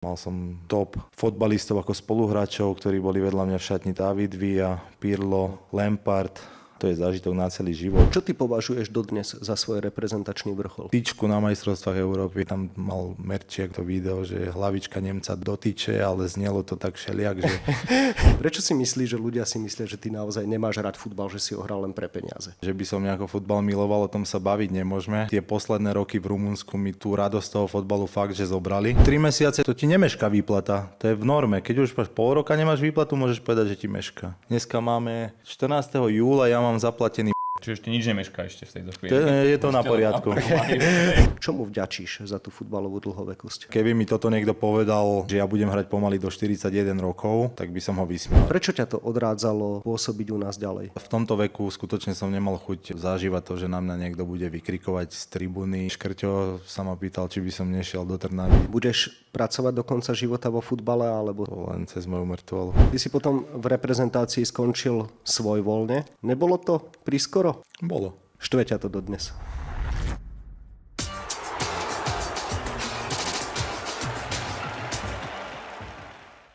Mal som top fotbalistov ako spoluhráčov, ktorí boli vedľa mňa v šatni. David Villa, Pirlo, Lampard. To je zážitok na celý život. Čo ty považuješ dodnes za svoj reprezentačný vrchol? Tyčku na majstrovstvách Európy, tam mal Merčiak to video, že hlavička Nemca do tyče, ale znelo to tak všeliak, že... Prečo si myslíš, že ľudia si myslia, že ty naozaj nemáš rád futbal, že si ho hral len pre peniaze? Že by som nejako futbal miloval, o tom sa baviť nemôžeme. Tie posledné roky v Rumunsku mi tú radosť toho futbalu fakt, že zobrali. 3 mesiace to ti nemeška výplata, to je v norme. Keď už pol roka nemáš výplatu, môžeš povedať, že ti meška. Dneska máme 14. júla, ja mám zaplatený. Čiže ešte nič nemešká ešte v tejto chvíli. Je to na poriadku. Čomu vďačíš za tú futbalovú dlhovekosť? Keby mi toto niekto povedal, že ja budem hrať pomaly do 41 rokov, tak by som ho vysmial. Prečo ťa to odrádzalo pôsobiť u nás ďalej? V tomto veku skutočne som nemal chuť zažívať to, že na mňa niekto bude vykrikovať z tribúny. Škrťo sa ma pýtal, či by som nešiel do Trnavy. Budeš pracovať do konca života vo futbale, alebo... Len cez moju mŕtvolu. Ty si potom v reprezentácii skončil svojvoľne. Nebolo to priskoro? Bolo. Štve ťa to dodnes.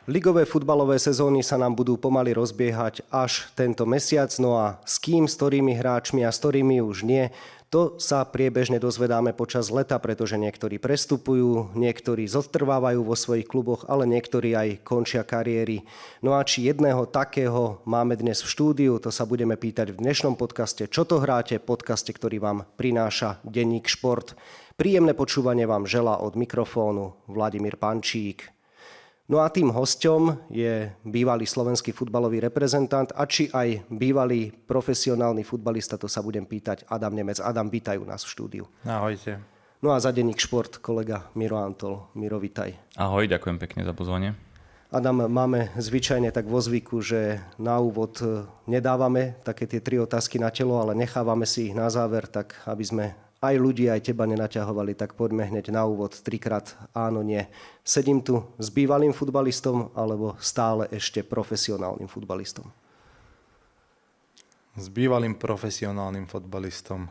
Ligové futbalové sezóny sa nám budú pomaly rozbiehať až tento mesiac, no a s kým, s ktorými hráčmi a s ktorými už nie, to sa priebežne dozvedáme počas leta, pretože niektorí prestupujú, niektorí zotrvávajú vo svojich kluboch, ale niektorí aj končia kariéry. No a či jedného takého máme dnes v štúdiu, to sa budeme pýtať v dnešnom podcaste Čo to hráte, podcaste, ktorý vám prináša denník Šport. Príjemné počúvanie vám želá od mikrofónu Vladimír Pančík. No a tým hosťom je bývalý slovenský futbalový reprezentant a či aj bývalý profesionálny futbalista, to sa budem pýtať Adam Nemec. Adam, vítajú nás v štúdiu. Ahojte. No a za denník Šport kolega Miro Antol. Miro, vítaj. Ahoj, ďakujem pekne za pozvanie. Adam, máme zvyčajne tak vo zvyku, že na úvod nedávame také tie 3 otázky na telo, ale nechávame si ich na záver, tak aby sme aj ľudí, aj teba nenaťahovali, tak poďme hneď na úvod 3-krát áno, nie. Sedím tu s bývalým futbalistom alebo stále ešte profesionálnym futbalistom? S bývalým profesionálnym futbalistom.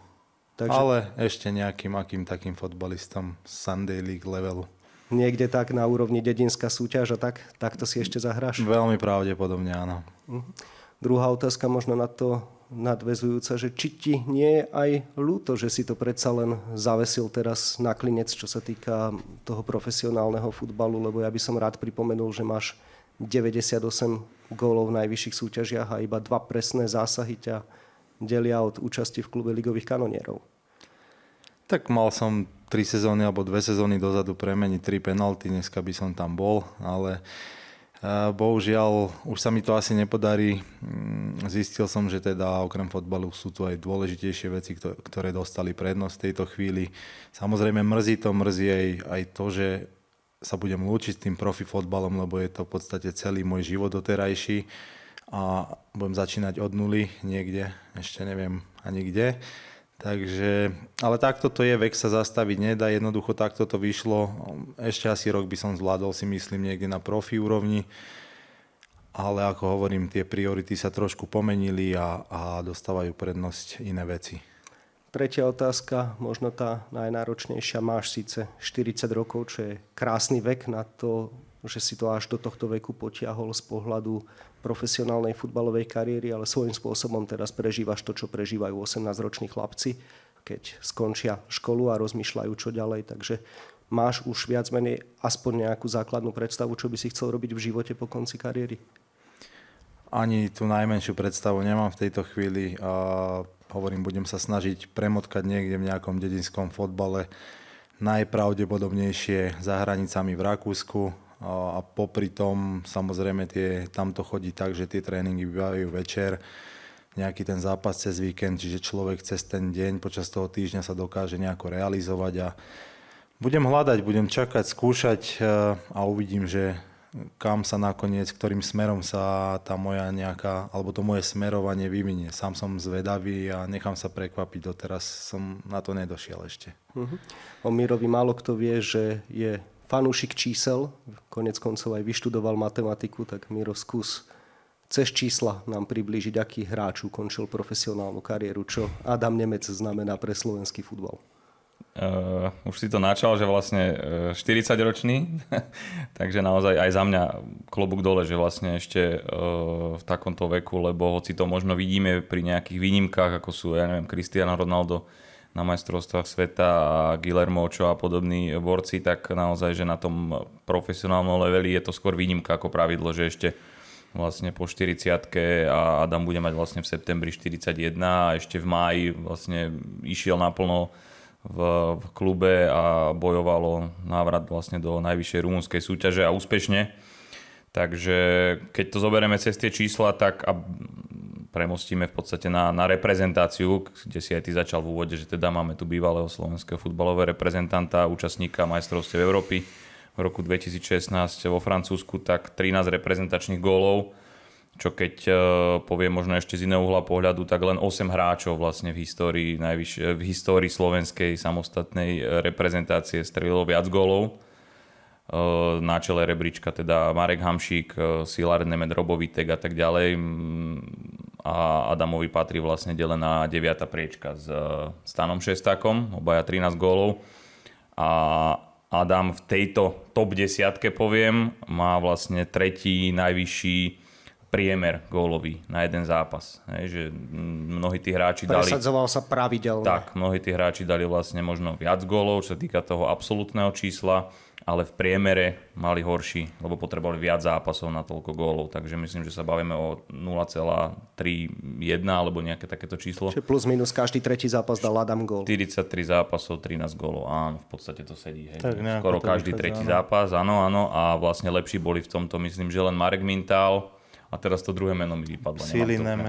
Takže... Ale ešte nejakým akým takým futbalistom Sunday League levelu. Niekde tak na úrovni dedinská súťaž a takto si ešte zahráš? Veľmi pravdepodobne áno. Druhá otázka možno na to nadväzujúca, že či ti nie je aj ľúto, že si to predsa len zavesil teraz na klinec, čo sa týka toho profesionálneho futbalu, lebo ja by som rád pripomenul, že máš 98 gólov v najvyšších súťažiach a iba 2 presné zásahy ťa delia od účasti v klube ligových kanonierov. Tak mal som 3 sezóny alebo 2 sezóny dozadu premeniť 3 penalty, dneska by som tam bol, ale bohužiaľ už sa mi to asi nepodarí. Zistil som, že teda okrem fotbalu sú tu aj dôležitejšie veci, ktoré dostali prednosť v tejto chvíli. Samozrejme mrzí aj to, že sa budem lúčiť s tým profi fotbalom, lebo je to v podstate celý môj život doterajší a budem začínať od nuly niekde, ešte neviem ani kde. Takže, ale takto to je, vek sa zastaviť nedá, jednoducho takto to vyšlo. Ešte asi rok by som zvládol, si myslím, niekde na profi úrovni, ale ako hovorím, tie priority sa trošku pomenili a dostávajú prednosť iné veci. Tretia otázka, možno tá najnáročnejšia. Máš síce 40 rokov, čo je krásny vek na to, že si to až do tohto veku potiahol z pohľadu profesionálnej futbalovej kariéry, ale svojím spôsobom teraz prežívaš to, čo prežívajú 18-roční chlapci, keď skončia školu a rozmýšľajú, čo ďalej. Takže máš už viac menej aspoň nejakú základnú predstavu, čo by si chcel robiť v živote po konci kariéry? Ani tú najmenšiu predstavu nemám v tejto chvíli. Hovorím, budem sa snažiť premotkať niekde v nejakom dedinskom fotbale. Najpravdepodobnejšie za hranicami v Rakúsku. A popri tom samozrejme tam to chodí tak, že tie tréningy bývajú večer, nejaký ten zápas cez víkend, čiže človek cez ten deň počas toho týždňa sa dokáže nejako realizovať a budem hľadať, budem čakať, skúšať a uvidím, že kam sa nakoniec, ktorým smerom sa tá moja nejaká, alebo to moje smerovanie vyvinie. Sám som zvedavý a nechám sa prekvapiť, doteraz som na to nedošiel ešte. O Mirovi málo kto vie, že je fanúšik čísel, konec koncov aj vyštudoval matematiku, tak Miro, skús cez čísla nám priblížiť, aký hráč ukončil profesionálnu kariéru, čo Adam Nemec znamená pre slovenský futbal. Už si to načal, že vlastne 40-ročný, takže naozaj aj za mňa klobúk dole, že vlastne ešte v takomto veku, lebo hoci to možno vidíme pri nejakých výnimkách, ako sú, ja neviem, Cristiano Ronaldo na majstrovstvách sveta a Guillermo Ochoa a podobní borci, tak naozaj, že na tom profesionálnom leveli je to skôr výnimka ako pravidlo, že ešte vlastne po 40-ke a Adam bude mať vlastne v septembri 41 a ešte v máji vlastne išiel naplno v klube a bojovalo návrat vlastne do najvyššej rumunskej súťaže a úspešne. Takže keď to zoberieme cez tie čísla, tak a premostíme v podstate na reprezentáciu, kde si aj ty začal v úvode, že teda máme tu bývalého slovenského futbalového reprezentanta, účastníka majstrovstiev Európy v roku 2016 vo Francúzsku, tak 13 reprezentačných gólov, čo keď poviem možno ešte z iného uhla pohľadu, tak len 8 hráčov vlastne v histórii slovenskej samostatnej reprezentácie strelilo viac gólov. Na čele rebríčka teda Marek Hamšík, Szilárd Nemet, Robo Vitek a tak ďalej. A Adamovi patrí vlastne delená 9. priečka s Stanom Šestákom, obaja 13 gólov. A Adam v tejto top 10 poviem, má vlastne tretí najvyšší priemer gólový na jeden zápas. Hej, že mnohí tí hráči dali... Presadzoval sa pravidelne. Tak, mnohí tí hráči dali vlastne možno viac gólov, čo sa týka toho absolútneho čísla, ale v priemere mali horší, lebo potrebovali viac zápasov na toľko gólov. Takže myslím, že sa bavíme o 0,31 alebo nejaké takéto číslo. Čiže plus minus každý tretí zápas dal Adam gól. 43 zápasov, 13 gólov. Áno, v podstate to sedí. Hej. Tak skoro každý tretí zápas, áno. A vlastne lepší boli v tomto, myslím, že len Marek Mintal. A teraz to druhé meno mi vypadlo. Sili Nemet.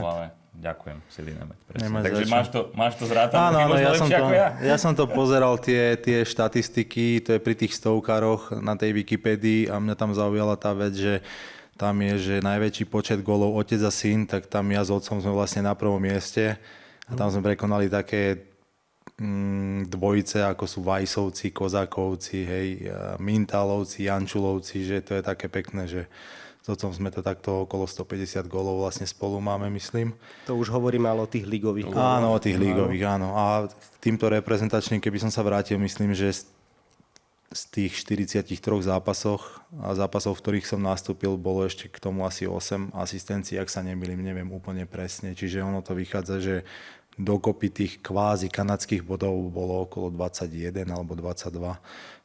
Ďakujem, Sili Nemet. Takže máš to zrátané? Áno, ja som to pozeral, tie štatistiky, to je pri tých stovkároch na tej Wikipédii a mňa tam zaujala tá vec, že tam je, že najväčší počet gólov otec a syn, tak tam ja s otcom sme vlastne na prvom mieste a tam sme prekonali také dvojice, ako sú Vajsovci, Kozákovci, hej, Mintalovci, Jančulovci, že to je také pekné, že s otcom sme to takto okolo 150 gólov vlastne spolu máme, myslím. To už hovoríme ale o tých ligových góloch. Áno, o tých ligových, áno. A k týmto reprezentačným, keby som sa vrátil, myslím, že z tých 43 zápasoch a zápasov, v ktorých som nastúpil, bolo ešte k tomu asi 8 asistencií, ak sa nemýlim, neviem úplne presne. Čiže ono to vychádza, že dokopy tých kvázi kanadských bodov bolo okolo 21 alebo 22,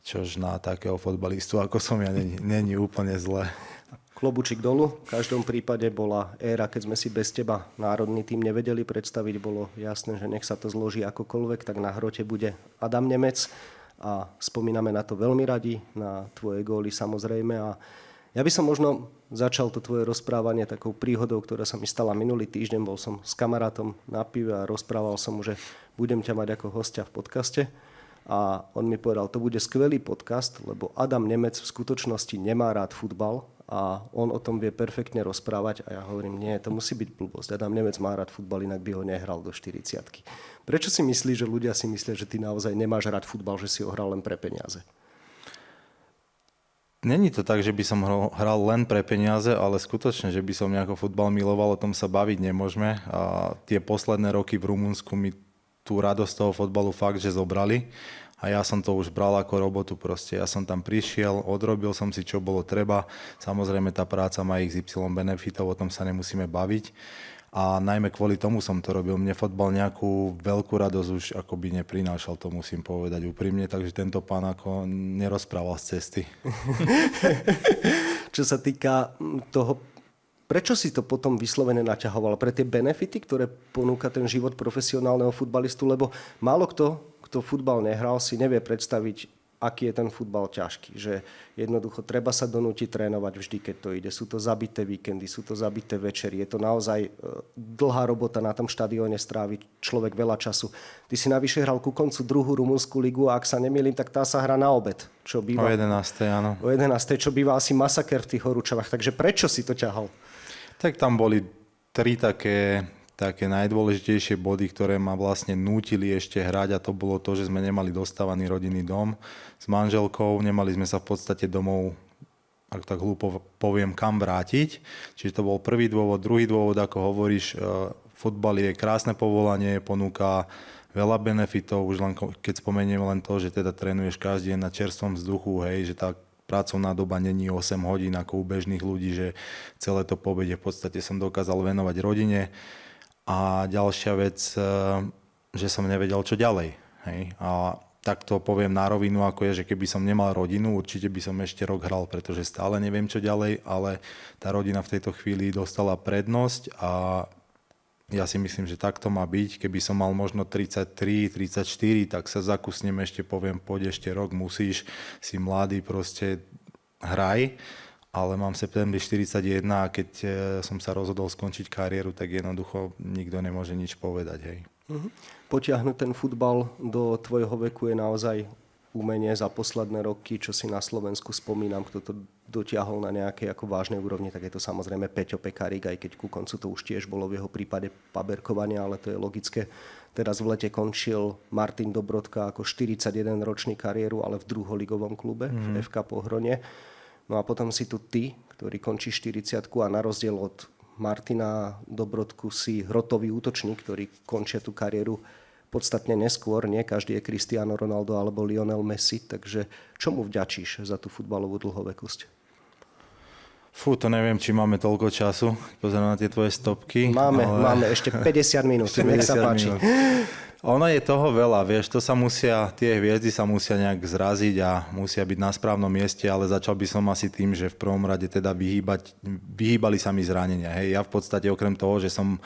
čož na takého fotbalistu, ako som ja, není úplne zle. Klobučík dolu. V každom prípade bola éra, keď sme si bez teba národný tým nevedeli predstaviť. Bolo jasné, že nech sa to zloží akokoľvek, tak na hrote bude Adam Nemec. A spomíname na to veľmi radi, na tvoje góly samozrejme. A ja by som možno začal to tvoje rozprávanie takou príhodou, ktorá sa mi stala minulý týždeň. Bol som s kamarátom na pive a rozprával som mu, že budem ťa mať ako hostia v podcaste. A on mi povedal, to bude skvelý podcast, lebo Adam Nemec v skutočnosti nemá rád futbal a on o tom vie perfektne rozprávať a ja hovorím, nie, to musí byť blbosť. Adam Nemec má rád futbal, inak by ho nehral do 40-ky. Prečo si myslíš, že ľudia si myslia, že ty naozaj nemáš rád futbal, že si ho hral len pre peniaze? Není to tak, že by som hral len pre peniaze, ale skutočne, že by som nejako futbal miloval, o tom sa baviť nemôžeme. A tie posledné roky v Rumunsku mi tú radosť toho fotbalu fakt, že zobrali. A ja som to už bral ako robotu proste. Ja som tam prišiel, odrobil som si, čo bolo treba. Samozrejme, tá práca má XY benefitov, o tom sa nemusíme baviť. A najmä kvôli tomu som to robil. Mne fotbal nejakú veľkú radosť už akoby neprinášal, to musím povedať úprimne. Takže tento pán ako nerozprával z cesty. Čo sa týka toho, prečo si to potom vyslovene naťahoval? Pre tie benefity, ktoré ponúka ten život profesionálneho futbalistu? Lebo málo kto futbal nehral, si nevie predstaviť, aký je ten futbal ťažký. Že jednoducho treba sa donútiť trénovať vždy, keď to ide. Sú to zabité víkendy, sú to zabité večery. Je to naozaj dlhá robota na tom štadióne stráviť človek veľa času. Ty si navyše hral ku koncu druhú rumunskú ligu a ak sa nemýlim, tak tá sa hrá na obed. Čo býva, o 11. áno. O 11. čo býva asi masaker v tých horúčavách. Takže prečo si to ťahal? Tak tam boli tri také najdôležitejšie body, ktoré ma vlastne nútili ešte hrať a to bolo to, že sme nemali dostávaný rodinný dom s manželkou, nemali sme sa v podstate domov, ak tak hlúpo poviem, kam vrátiť. Čiže to bol prvý dôvod. Druhý dôvod, ako hovoríš, futbal je krásne povolanie, ponúka veľa benefitov, už len keď spomeniem len to, že teda trénuješ každý deň na čerstvom vzduchu, hej, že tá pracovná doba není 8 hodín ako u bežných ľudí, že celé to po obede v podstate som dokázal venovať rodine. A ďalšia vec, že som nevedel, čo ďalej. Hej. A tak to poviem na rovinu, ako je, že keby som nemal rodinu, určite by som ešte rok hral, pretože stále neviem, čo ďalej, ale tá rodina v tejto chvíli dostala prednosť a ja si myslím, že tak to má byť. Keby som mal možno 33, 34, tak sa zakusnem ešte, poviem, poď ešte rok, musíš, si mladý, proste hraj. Ale mám v septembri 41 a keď som sa rozhodol skončiť kariéru, tak jednoducho nikto nemôže nič povedať. Hej. Potiahnuť ten futbal do tvojho veku je naozaj umenie za posledné roky, čo si na Slovensku spomínam, kto to dotiahol na nejakej ako vážnej úrovni, tak je to samozrejme Peťo Pekarík, aj keď ku koncu to už tiež bolo v jeho prípade paberkovanie, ale to je logické. Teraz v lete končil Martin Dobrodka ako 41-ročný kariéru, ale v druholigovom klube, v FK Pohronie. No a potom si tu ty, ktorý končí 40-ku a na rozdiel od Martina Dobrodku si hrotový útočník, ktorý končia tú kariéru podstatne neskôr. Nie každý je Cristiano Ronaldo alebo Lionel Messi, takže čomu vďačíš za tú futbalovú dlhovekosť? To neviem, či máme toľko času. Pozerám na tie tvoje stopky. Máme ešte 50 minút, nech sa páči. Ono je toho veľa, vieš, tie hviezdy sa musia nejak zraziť a musia byť na správnom mieste, ale začal by som asi tým, že v prvom rade teda vyhýbali sa mi zranenia. Hej, ja v podstate okrem toho, že som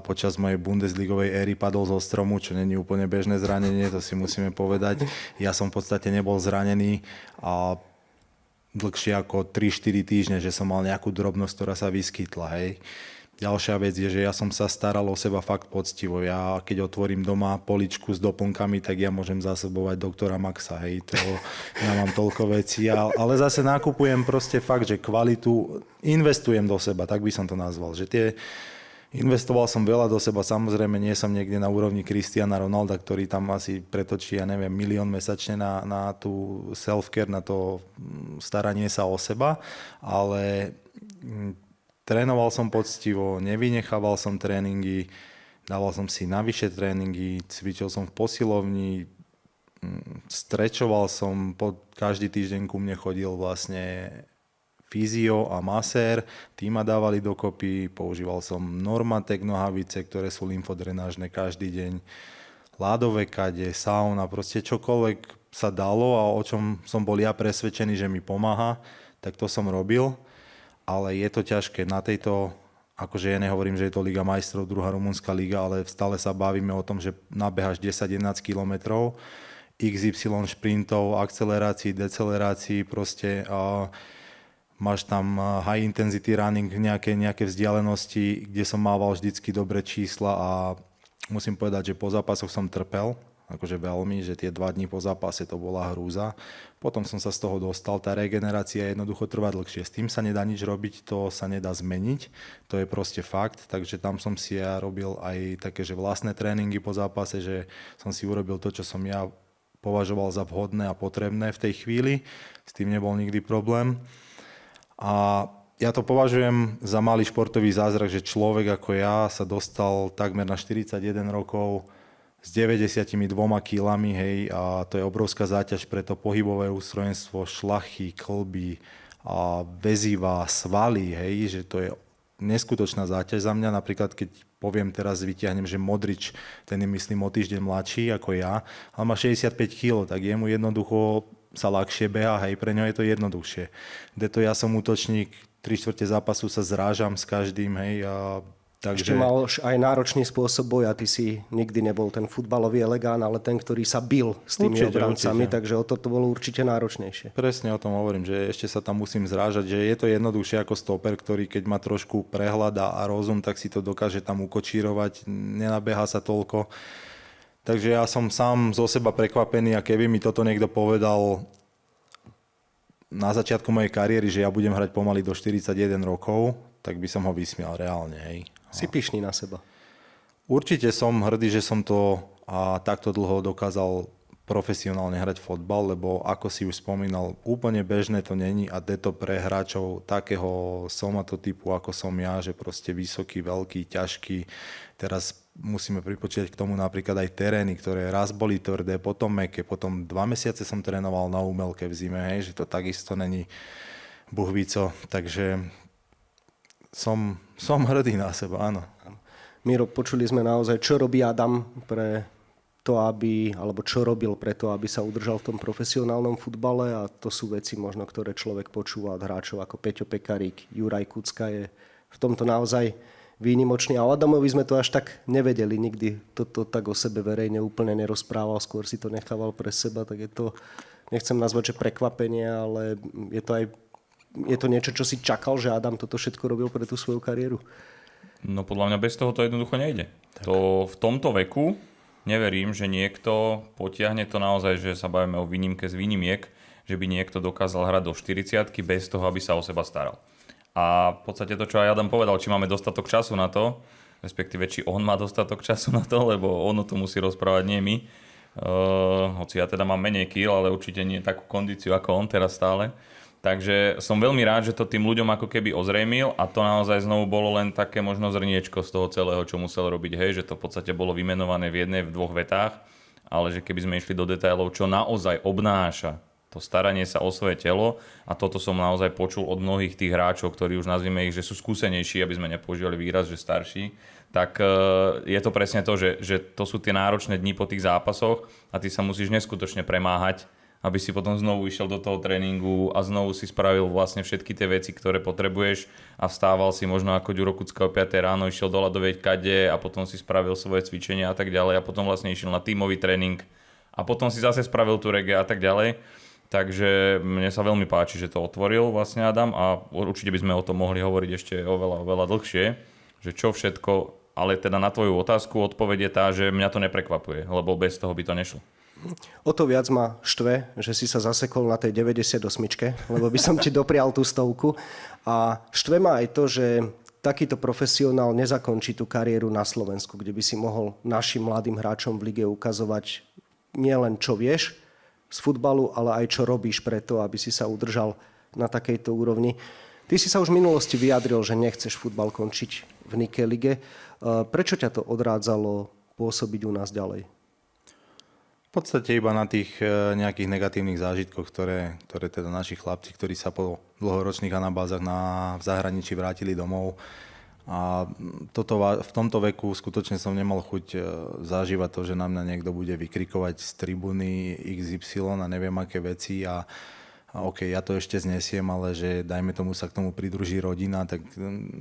počas mojej bundesligovej éry padol zo stromu, čo není úplne bežné zranenie, to si musíme povedať. Ja som v podstate nebol zranený a dlhšie ako 3-4 týždne, že som mal nejakú drobnosť, ktorá sa vyskytla. Hej. Ďalšia vec je, že ja som sa staral o seba fakt poctivo. Ja keď otvorím doma poličku s doplnkami, tak ja môžem zásobovať doktora Maxa. Hej. Ja mám toľko vecí, ale zase nakupujem proste fakt, že kvalitu, investujem do seba, tak by som to nazval. Investoval som veľa do seba, samozrejme nie som niekde na úrovni Cristiana Ronalda, ktorý tam asi pretočí, 1 milión mesačne na tú self-care, na to staranie sa o seba, ale trénoval som poctivo, nevynechával som tréningy, dával som si navyše tréningy, cvičil som v posilovni, strečoval som, každý týždeň ku mne chodil vlastne fyzio a masér, tí ma dávali dokopy, používal som Normatec nohavice, ktoré sú lymfodrenážne každý deň, ľadové kade, sauna, proste čokoľvek sa dalo a o čom som bol ja presvedčený, že mi pomáha, tak to som robil. Ale je to ťažké na tejto, akože ja nehovorím, že je to Liga majstrov, druhá rumunská liga, ale stále sa bavíme o tom, že nabeháš 10-11 kilometrov, XY šprintov, akcelerácií, decelerácií, proste máš tam high intensity running, nejaké vzdialenosti, kde som mával vždycky dobré čísla a musím povedať, že po zápasoch som trpel, akože veľmi, že tie 2 dní po zápase to bola hrúza. Potom som sa z toho dostal, tá regenerácia jednoducho trvá dlhšie. S tým sa nedá nič robiť, to sa nedá zmeniť, to je proste fakt, takže tam som si ja robil aj také, že vlastné tréningy po zápase, že som si urobil to, čo som ja považoval za vhodné a potrebné v tej chvíli, s tým nebol nikdy problém. A ja to považujem za malý športový zázrak, že človek ako ja sa dostal takmer na 41 rokov s 92 kilami, hej, a to je obrovská záťaž pre to pohybové ústrojenstvo, šlachy, klby, a väzivá, svaly, hej, že to je neskutočná záťaž za mňa. Napríklad, keď poviem teraz, vyťahnem, že Modrič, ten je myslím o týždeň mladší ako ja, ale má 65 kg, tak jemu jednoducho sa ľahšie beha, hej, pre ňo je to jednoduchšie. Kdeto ja som útočník, 3/4 zápasu sa zrážam s každým, hej, a takže... Ešte mal aj náročný spôsob boja, ty si nikdy nebol ten futbalový elegán, ale ten, ktorý sa bil s tými obrancami, takže o to bolo určite náročnejšie. Presne o tom hovorím, že ešte sa tam musím zrážať, že je to jednoduchšie ako stoper, ktorý keď má trošku prehľad a rozum, tak si to dokáže tam ukočírovať, nenabeha sa toľko. Takže ja som sám zo seba prekvapený a keby mi toto niekto povedal na začiatku mojej kariéry, že ja budem hrať pomaly do 41 rokov, tak by som ho vysmial reálne. Hej. Si pyšný na seba? Určite som hrdý, že som to takto dlho dokázal profesionálne hrať fotbal, lebo ako si už spomínal, úplne bežné to není a je to pre hráčov takého somatotypu, ako som ja, že proste vysoký, veľký, ťažký. Teraz musíme pripočítať k tomu napríklad aj terény, ktoré raz boli tvrdé, potom mäkké, potom 2 mesiace som trénoval na umelke v zime, hej, že to takisto není buhvíco, takže som hrdý na seba, áno. Miro, počuli sme naozaj, čo robí Adam čo robil preto, aby sa udržal v tom profesionálnom futbale, a to sú veci možno, ktoré človek počúva od hráčov ako Peťo Pekarík, Juraj Kucka je v tomto naozaj výnimočný. A o Adamovi sme to až tak nevedeli, nikdy toto tak o sebe verejne úplne nerozprával, skôr si to nechával pre seba, tak je to, nechcem nazvať, že prekvapenie, ale je to niečo, čo si čakal, že Adam toto všetko robil pre tú svoju kariéru? No podľa mňa bez toho to jednoducho nejde. To v tomto veku neverím, že niekto potiahne to naozaj, že sa bavíme o výnimke z výnimiek, že by niekto dokázal hrať do 40-ky bez toho, aby sa o seba staral. A v podstate to, čo aj Adam povedal, či máme dostatok času na to, respektíve či on má dostatok času na to, lebo ono to musí rozprávať, nie my. Hoci ja teda mám menej kíl, ale určite nie takú kondíciu ako on teraz stále. Takže som veľmi rád, že to tým ľuďom ako keby ozrejmil a to naozaj znovu bolo len také možno zrniečko z toho celého, čo musel robiť. Hej, že to v podstate bolo vymenované v jednej, v 2 vetách, ale že keby sme išli do detailov, čo naozaj obnáša to staranie sa o svoje telo, a toto som naozaj počul od mnohých tých hráčov, ktorí už nazvime ich, že sú skúsenejší, aby sme nepoužívali výraz, že starší, tak je to presne to, že to sú tie náročné dni po tých zápasoch a ty sa musíš neskutočne premáhať, aby si potom znovu išiel do toho tréningu a znovu si spravil vlastne všetky tie veci, ktoré potrebuješ a vstával si možno ako Ďuro Kucka o 5 ráno, išiel do ľadovej kade a potom si spravil svoje cvičenia a tak ďalej a potom vlastne išiel na tímový tréning a potom si zase spravil tú reggae a tak ďalej. Takže mne sa veľmi páči, že to otvoril vlastne Adam a určite by sme o tom mohli hovoriť ešte oveľa dlhšie, že čo všetko, ale teda na tvoju otázku odpoveď je tá, že mňa to neprekvapuje, lebo bez toho by to nešlo. O to viac ma štve, že si sa zasekol na tej 98, lebo by som ti doprial tú 100. A štve ma aj to, že takýto profesionál nezakončí tú kariéru na Slovensku, kde by si mohol našim mladým hráčom v lige ukazovať nielen čo vieš z futbalu, ale aj čo robíš preto, aby si sa udržal na takejto úrovni. Ty si sa už v minulosti vyjadril, že nechceš futbal končiť v Nike lige. Prečo ťa to odrádzalo pôsobiť u nás ďalej? V podstate iba na tých nejakých negatívnych zážitkoch, ktoré teda naši chlapci, ktorí sa po dlhoročných anabázach v zahraničí vrátili domov. A v tomto veku skutočne som nemal chuť zažívať to, že na mňa niekto bude vykrikovať z tribúny XY a neviem aké veci a OK, ja to ešte znesiem, ale že dajme tomu sa k tomu pridruží rodina, tak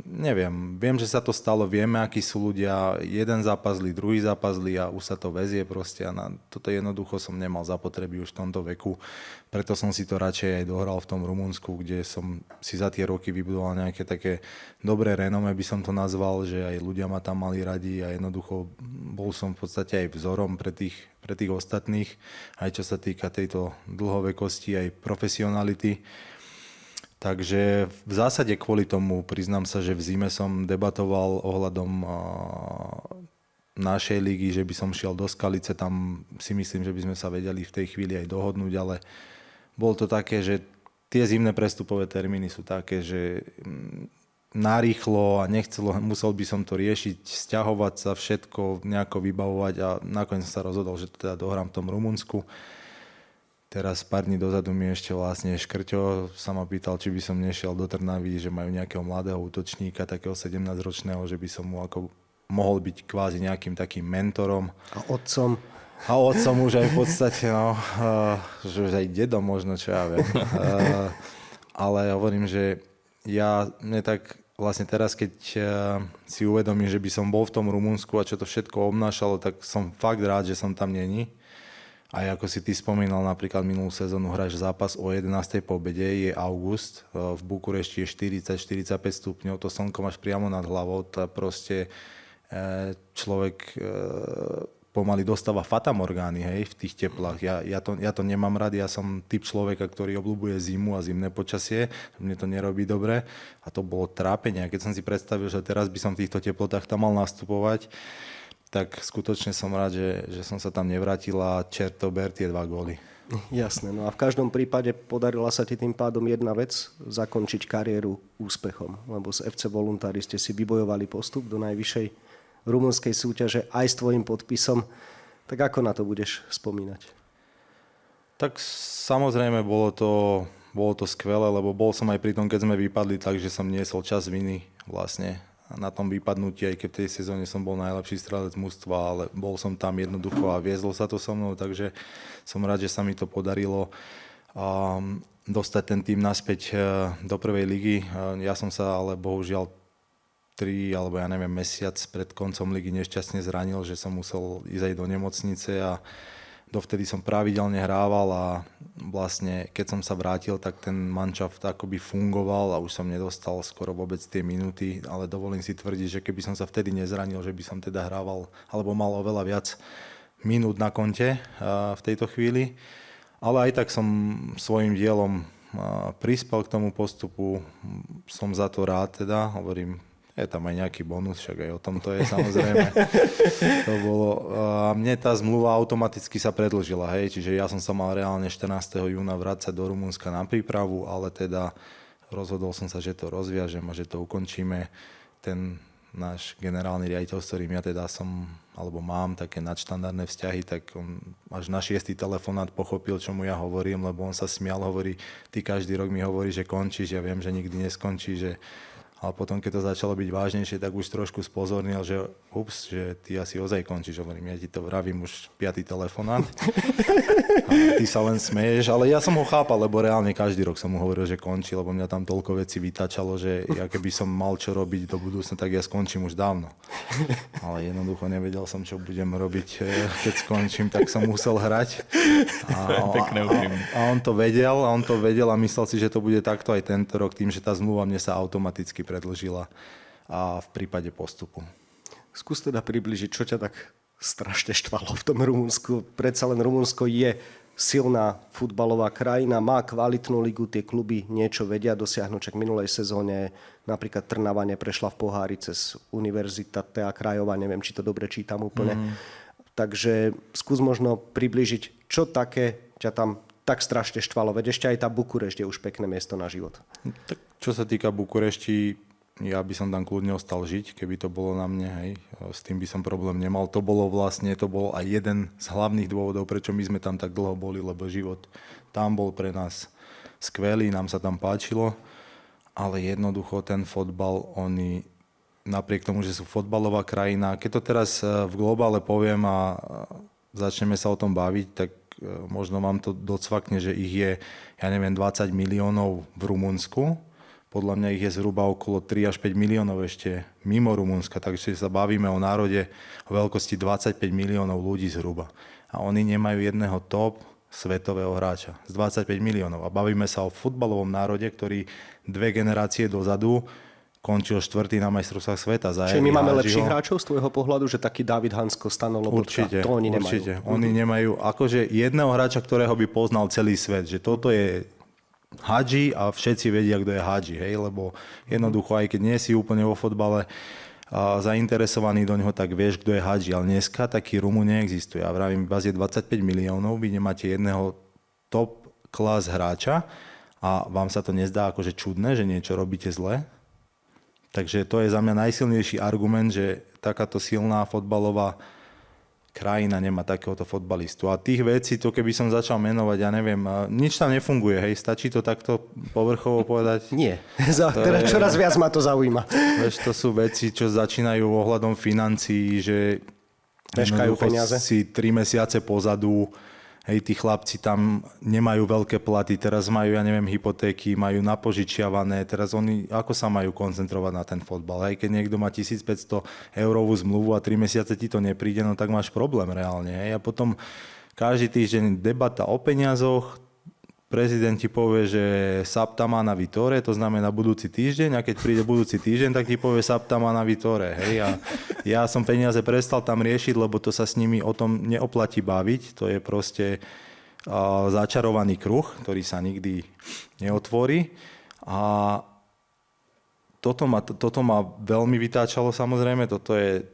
neviem. Viem, že sa to stalo, vieme, akí sú ľudia, jeden zápas zlý, druhý zápas zlý a už sa to väzie proste a toto jednoducho som nemal zapotreby už v tomto veku. Preto som si to radšej aj dohral v tom Rumunsku, kde som si za tie roky vybudoval nejaké také dobré renome, by som to nazval, že aj ľudia ma tam mali radi a jednoducho bol som v podstate aj vzorom pre tých ostatných, aj čo sa týka tejto dlhovekosti, aj profesionality. Takže v zásade kvôli tomu, priznám sa, že v zime som debatoval ohľadom našej ligy, že by som šiel do Skalice, tam si myslím, že by sme sa vedeli v tej chvíli aj dohodnúť, ale bolo to také, že tie zimné prestupové termíny sú také, že narýchlo a musel by som to riešiť, sťahovať sa, všetko nejako vybavovať a nakoniec sa rozhodol, že to teda dohrám v tom Rumunsku. Teraz pár dní dozadu mi ešte vlastne Škrťo sa ma pýtal, či by som nešiel do Trnavy, že majú nejakého mladého útočníka, takého 17-ročného, že by som mu ako mohol byť kvázi nejakým takým mentorom. A otcom. A otcom už aj v podstate, že už aj dedom možno, čo ja viem. Ale hovorím, že mne tak vlastne teraz, keď si uvedomím, že by som bol v tom Rumunsku a čo to všetko obnášalo, tak som fakt rád, že som tam není. A ako si ty spomínal, napríklad minulú sezónu hráš zápas o 11. po obede, je august, v Bukurešti je 40-45 stupňov, to slnko máš priamo nad hlavou, to proste človek pomaly dostáva fatamorgány, hej, v tých teplách. Ja to nemám rád, ja som typ človeka, ktorý obľúbuje zimu a zimné počasie, mne to nerobí dobre a to bolo trápenie. A keď som si predstavil, že teraz by som v týchto teplotách tam mal nastupovať, tak skutočne som rád, že som sa tam nevrátil a čerto ber tie 2 góly. Jasné, no a v každom prípade podarila sa ti tým pádom jedna vec, zakončiť kariéru úspechom, lebo z FC Voluntári ste si vybojovali postup do najvyššej rumunskej súťaže aj s tvojím podpisom. Tak ako na to budeš spomínať? Tak samozrejme bolo to skvelé, lebo bol som aj pri tom, keď sme vypadli, takže som niesol čas viny vlastne na tom vypadnutí, aj keď v tej sezóne som bol najlepší strelec mužstva, ale bol som tam jednoducho a viezlo sa to so mnou, takže som rád, že sa mi to podarilo dostať ten tým naspäť do prvej ligy. Ja som sa ale bohužiaľ 3 alebo ja neviem mesiac pred koncom ligy nešťastne zranil, že som musel ísť aj do nemocnice a dovtedy som pravidelne hrával a vlastne keď som sa vrátil, tak ten manšaft akoby fungoval a už som nedostal skoro vôbec tie minúty, ale dovolím si tvrdiť, že keby som sa vtedy nezranil, že by som teda hrával alebo mal oveľa viac minút na konte v tejto chvíli. Ale aj tak som svojim dielom prispel k tomu postupu, som za to rád teda, hovorím, je tam aj nejaký bonus, však aj o tom to je samozrejme. To bolo, mne tá zmluva automaticky sa predĺžila, hej, čiže ja som sa mal reálne 14. júna vrácať do Rumunska na prípravu, ale teda rozhodol som sa, že to rozviažem a že to ukončíme. Ten náš generálny riaditeľ, s ktorým ja teda mám také nadštandardné vzťahy, tak on až na 6. telefonát pochopil, čo mu ja hovorím, lebo on sa smial, hovorí, ty každý rok mi hovorí, že končíš, ja viem, že nikdy neskončí, že ale potom, keď to začalo byť vážnejšie, tak už trošku spozornil, že ups, že ty asi ozaj končíš. Hovorím, ja ti to vravím už 5. telefonát. A ty sa len smeješ, ale ja som ho chápal, lebo reálne každý rok som mu hovoril, že končí, lebo mňa tam toľko vecí vytačalo, že ja keby som mal čo robiť do budúcna, tak ja skončím už dávno. Ale jednoducho nevedel som, čo budem robiť, keď skončím, tak som musel hrať. A on to vedel a myslel si, že to bude takto aj tento rok, tým, že tá zmluva mne sa automaticky predĺžila a v prípade postupu. Skús teda približiť, čo ťa tak strašne štvalo v tom Rumunsku. Predsa len Rumunsko je silná futbalová krajina, má kvalitnú ligu, tie kluby niečo vedia dosiahnuť. Čak v minulej sezóne napríklad Trnava neprešla v pohári cez Univerzita Krajova, neviem, či to dobre čítam úplne. Takže skús možno približiť, čo také ťa tam tak strašne štvalo. Veď ešte aj tá Bukurešť je už pekné miesto na život. Tak, čo sa týka Bukurešti, ja by som tam kľudne ostal žiť, keby to bolo na mne, hej. S tým by som problém nemal. To bol aj jeden z hlavných dôvodov, prečo my sme tam tak dlho boli, lebo život tam bol pre nás skvelý, nám sa tam páčilo, ale jednoducho ten fotbal, oni napriek tomu, že sú fotbalová krajina, keď to teraz v globále poviem a začneme sa o tom baviť, tak možno vám to docvakne, že ich je, ja neviem, 20 miliónov v Rumunsku. Podľa mňa ich je zhruba okolo 3 až 5 miliónov ešte mimo Rumunska, takže sa bavíme o národe o veľkosti 25 miliónov ľudí zhruba. A oni nemajú jedného top svetového hráča z 25 miliónov. A bavíme sa o futbalovom národe, ktorý 2 generácie dozadu končil 4. na majstrovstvách sveta. Čiže my máme lepších hráčov z tvojho pohľadu, že taký David Hansko, Stano Lobotka, to oni nemajú. Určite. Oni nemajú akože jedného hráča, ktorého by poznal celý svet, že toto je Hadži a všetci vedia, kto je Hadži, hej, lebo jednoducho, aj keď nie si úplne vo fotbale zainteresovaný do neho, tak vieš, kto je Hadži, ale dneska taký Rumun neexistuje. Ja vravím, vás je 25 miliónov, vy nemáte jedného top class hráča a vám sa to nezdá akože čudné, že niečo robíte zle. Takže to je za mňa najsilnejší argument, že takáto silná fotbalová krajina nemá takéhoto fotbalistu. A tých vecí, to keby som začal menovať, ja neviem, nič tam nefunguje, hej, stačí to takto povrchovo povedať? Nie, teraz čoraz viac ma to zaujíma. Vieš, to sú veci, čo začínajú ohľadom financií, že meškajú peniaze. Si 3 mesiace pozadu, hej, tí chlapci tam nemajú veľké platy, teraz majú, ja neviem, hypotéky, majú napožičiavané, teraz oni ako sa majú koncentrovať na ten fotbal? Hej, keď niekto má 1500 eurovú zmluvu a 3 mesiace ti to nepríde, no tak máš problém reálne. Hej. A potom každý týždeň debata o peniazoch, prezident ti povie, že Saptamana Vittore, to znamená budúci týždeň, a keď príde budúci týždeň, tak ti povie Saptamana Vittore. Hej. A ja som peniaze prestal tam riešiť, lebo to sa s nimi o tom neoplatí baviť. To je proste začarovaný kruh, ktorý sa nikdy neotvorí. A toto ma veľmi vytáčalo, samozrejme. Toto je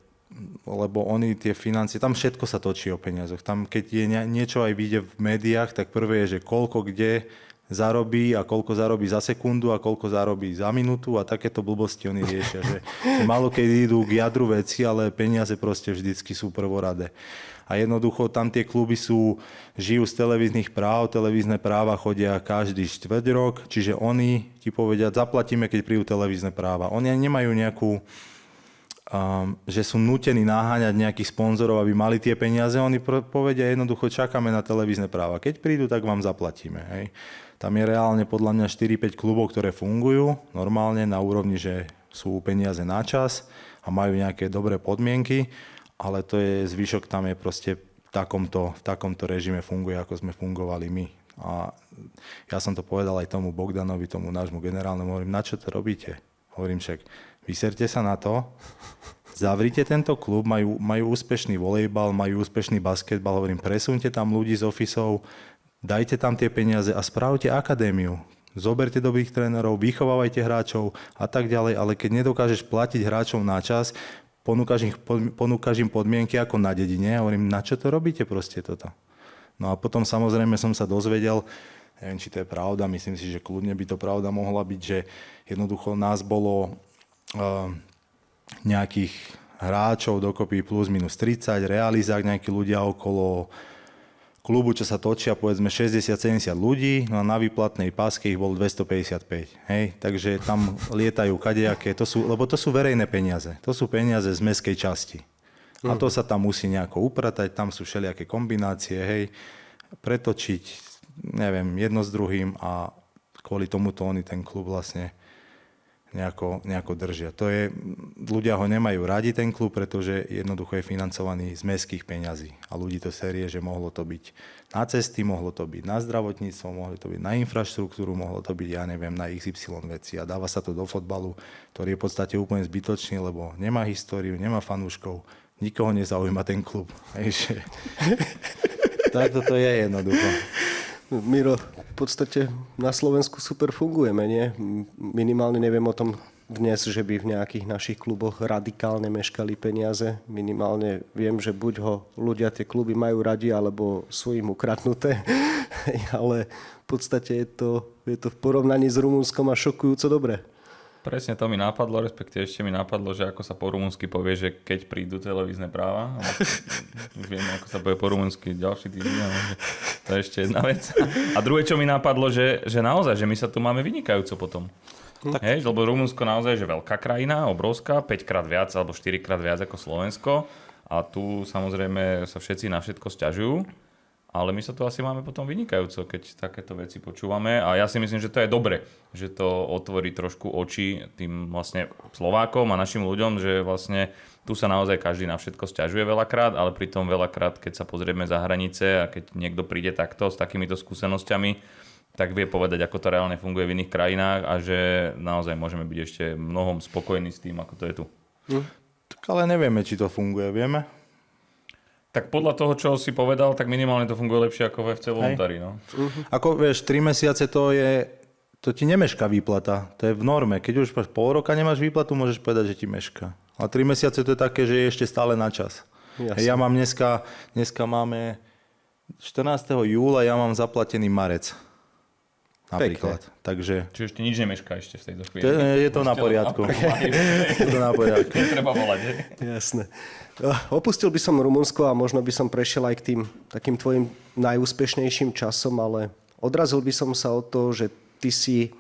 lebo oni tie financie, tam všetko sa točí o peniazoch. Tam keď je niečo aj vyjde v médiách, tak prvé je, že koľko kde zarobí a koľko zarobí za sekundu a koľko zarobí za minútu a takéto blbosti oni riešia, že málo keď idú k jadru veci, ale peniaze proste vždycky sú prvoradé. A jednoducho tam tie kluby žijú z televíznych práv, televízne práva chodia každý štvrť rok, čiže oni ti povedia, zaplatíme, keď prídu televízne práva. Oni nemajú nejakú, že sú nútení naháňať nejakých sponzorov, aby mali tie peniaze, oni povedia jednoducho, čakáme na televízne práva. Keď prídu, tak vám zaplatíme. Hej. Tam je reálne podľa mňa 4-5 klubov, ktoré fungujú normálne na úrovni, že sú peniaze na čas a majú nejaké dobré podmienky, ale to je zvyšok, tam je proste v takomto režime funguje, ako sme fungovali my. A ja som to povedal aj tomu Bogdanovi, tomu nášmu generálnemu, hovorím, na čo to robíte? Hovorím však, vyserte sa na to, zavrite tento klub, majú úspešný volejbal, majú úspešný basketbal, hovorím, presunte tam ľudí z ofisov, dajte tam tie peniaze a spravte akadémiu. Zoberte dobrých trénerov, vychovávajte hráčov a tak ďalej, ale keď nedokážeš platiť hráčov na čas, ponúkaš im podmienky ako na dedine. Hovorím, na čo to robíte proste toto? No a potom samozrejme som sa dozvedel, neviem, či to je pravda, myslím si, že kľudne by to pravda mohla byť, že jednoducho nás bolo nejakých hráčov dokopy plus minus 30, realizák, nejakí ľudia okolo klubu, čo sa točia, povedzme 60-70 ľudí, no a na výplatnej páske ich bol 255. Hej? Takže tam lietajú kadejaké, lebo to sú verejné peniaze. To sú peniaze z mestskej časti. A to sa tam musí nejako upratať, tam sú všelijaké kombinácie, hej, pretočiť, neviem, jedno s druhým a kvôli tomuto oni ten klub vlastne nejako držia. Ľudia ho nemajú radi, ten klub, pretože jednoducho je financovaný z mestských peňazí. A ľudí to série, že mohlo to byť na cesty, mohlo to byť na zdravotníctvo, mohlo to byť na infraštruktúru, mohlo to byť, ja neviem, na XY veci. A dáva sa to do fotbalu, ktorý je v podstate úplne zbytočný, lebo nemá históriu, nemá fanúškov, nikoho nezaujíma ten klub. Tak toto je jednoducho. Miro, v podstate na Slovensku super fungujeme, nie? Minimálne neviem o tom dnes, že by v nejakých našich kluboch radikálne meškali peniaze. Minimálne viem, že buď ho ľudia, tie kluby majú radi, alebo sú im ukradnuté. Ale v podstate je to v porovnaní s Rumunskom a šokujúco dobre. Presne to mi napadlo, respektíve ešte mi napadlo, že ako sa po rumunsky povie, že keď prídu televízne práva. Už vieme, ako sa povie po rumunsky ďalší týždeň. To je ešte jedna vec. A druhé, čo mi napadlo, že naozaj, že my sa tu máme vynikajúco potom. Hej, lebo Rumunsko naozaj je veľká krajina, obrovská, 5-krát viac alebo 4-krát viac ako Slovensko. A tu samozrejme sa všetci na všetko sťažujú. Ale my sa tu asi máme potom vynikajúco, keď takéto veci počúvame. A ja si myslím, že to je dobre, že to otvorí trošku oči tým vlastne Slovákom a našim ľuďom, že vlastne tu sa naozaj každý na všetko sťažuje veľakrát, ale pritom veľakrát, keď sa pozrieme za hranice a keď niekto príde takto s takýmito skúsenosťami, tak vie povedať, ako to reálne funguje v iných krajinách a že naozaj môžeme byť ešte mnohom spokojní s tým, ako to je tu. Tak ale nevieme, či to funguje, vieme? Tak podľa toho, čo si povedal, tak minimálne to funguje lepšie ako v FC Voluntári. No. Ako vieš, 3 mesiace to ti nemešká výplata. To je v norme. Keď už pol roka nemáš výplatu, môžeš povedať, že ti mešká. A 3 mesiace to je také, že je ešte stále na čas. Ja mám dneska máme 14. júla, ja mám zaplatený marec. Napríklad. Takže... Čiže ešte nič nemešká ešte v tejto chvíli. Je to na poriadku. Je to na poriadku. Treba volať, že? Jasné. Opustil by som Rumunsko a možno by som prešiel aj k tým takým tvojim najúspešnejším časom, ale odrazil by som sa od toho, že ty si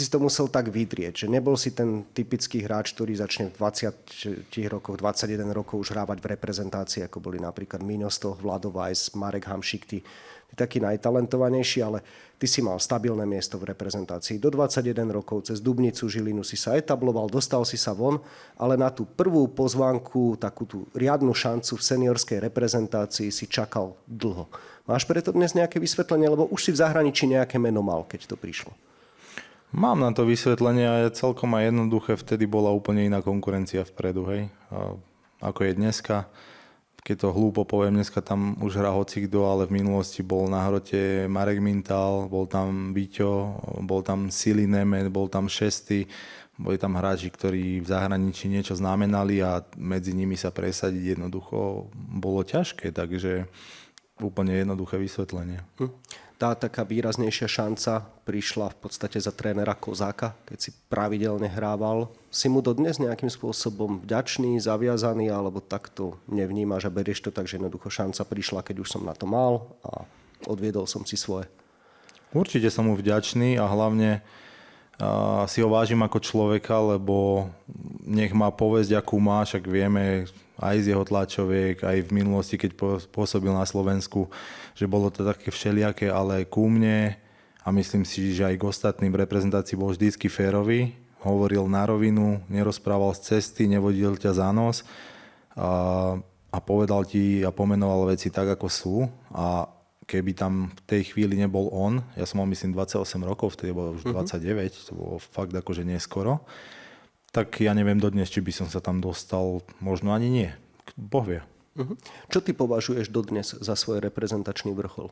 to musel tak vydrieť, že nebol si ten typický hráč, ktorý začne v 20 rokoch, 21 rokov už hrávať v reprezentácii, ako boli napríklad Míňo Stoch, Vlado Vajs, Marek Hamšík, ty taký najtalentovanejší, ale ty si mal stabilné miesto v reprezentácii. Do 21 rokov cez Dubnicu, Žilinu si sa etabloval, dostal si sa von, ale na tú prvú pozvánku, takú tú riadnu šancu v seniorskej reprezentácii si čakal dlho. Máš preto dnes nejaké vysvetlenie, lebo už si v zahraničí nejaké meno mal, keď to prišlo? Mám na to vysvetlenie a je celkom aj jednoduché. Vtedy bola úplne iná konkurencia vpredu, hej. Ako je dneska. keď to hlúpo poviem, dneska tam už hrá hocikdo, ale v minulosti bol na hrote Marek Mintal, bol tam Víťo, bol tam Sili Nemet, bol tam Šesty, boli tam hráči, ktorí v zahraničí niečo znamenali a medzi nimi sa presadiť jednoducho bolo ťažké, takže úplne jednoduché vysvetlenie. Tá taká výraznejšia šanca prišla v podstate za trénera Kozáka, keď si pravidelne hrával. Si mu dodnes nejakým spôsobom vďačný, zaviazaný, alebo takto nevnímaš a berieš to tak, že jednoducho šanca prišla, keď už som na to mal a odviedol som si svoje? Určite som mu vďačný a hlavne si ho vážim ako človeka, lebo nech má povesť, akú má, však vieme aj z jeho tlačoviek, aj v minulosti, keď pôsobil na Slovensku, že bolo to také všelijaké, ale ku mne a myslím si, že aj k ostatným v reprezentácii bol vždycky férový, hovoril na rovinu, nerozprával z cesty, nevodil ťa za nos a povedal ti a pomenoval veci tak, ako sú a keby tam v tej chvíli nebol on, ja som mal myslím 28 rokov, vtedy bol už 29, to bolo fakt akože neskoro, tak ja neviem dodnes, či by som sa tam dostal, možno ani nie. Boh vie. Čo ty považuješ dodnes za svoj reprezentačný vrchol?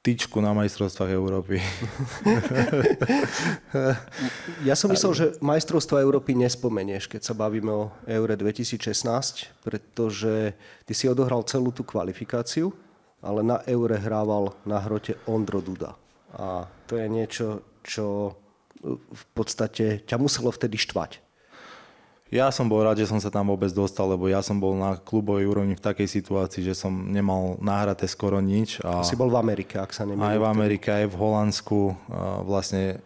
Tyčku na majstrovstvách Európy. Ja som myslel, že majstrovstvá Európy nespomenieš, keď sa bavíme o Eure 2016, pretože ty si odohral celú tú kvalifikáciu, ale na Eure hrával na hrote Ondro Duda. A to je niečo, čo v podstate ťa muselo vtedy štvať. Ja som bol rád, že som sa tam vôbec dostal, lebo ja som bol na klubovej úrovni v takej situácii, že som nemal nahraté skoro nič. A si bol v Amerike, ak sa nemýlim. Aj v Amerike, aj v Holandsku. Vlastne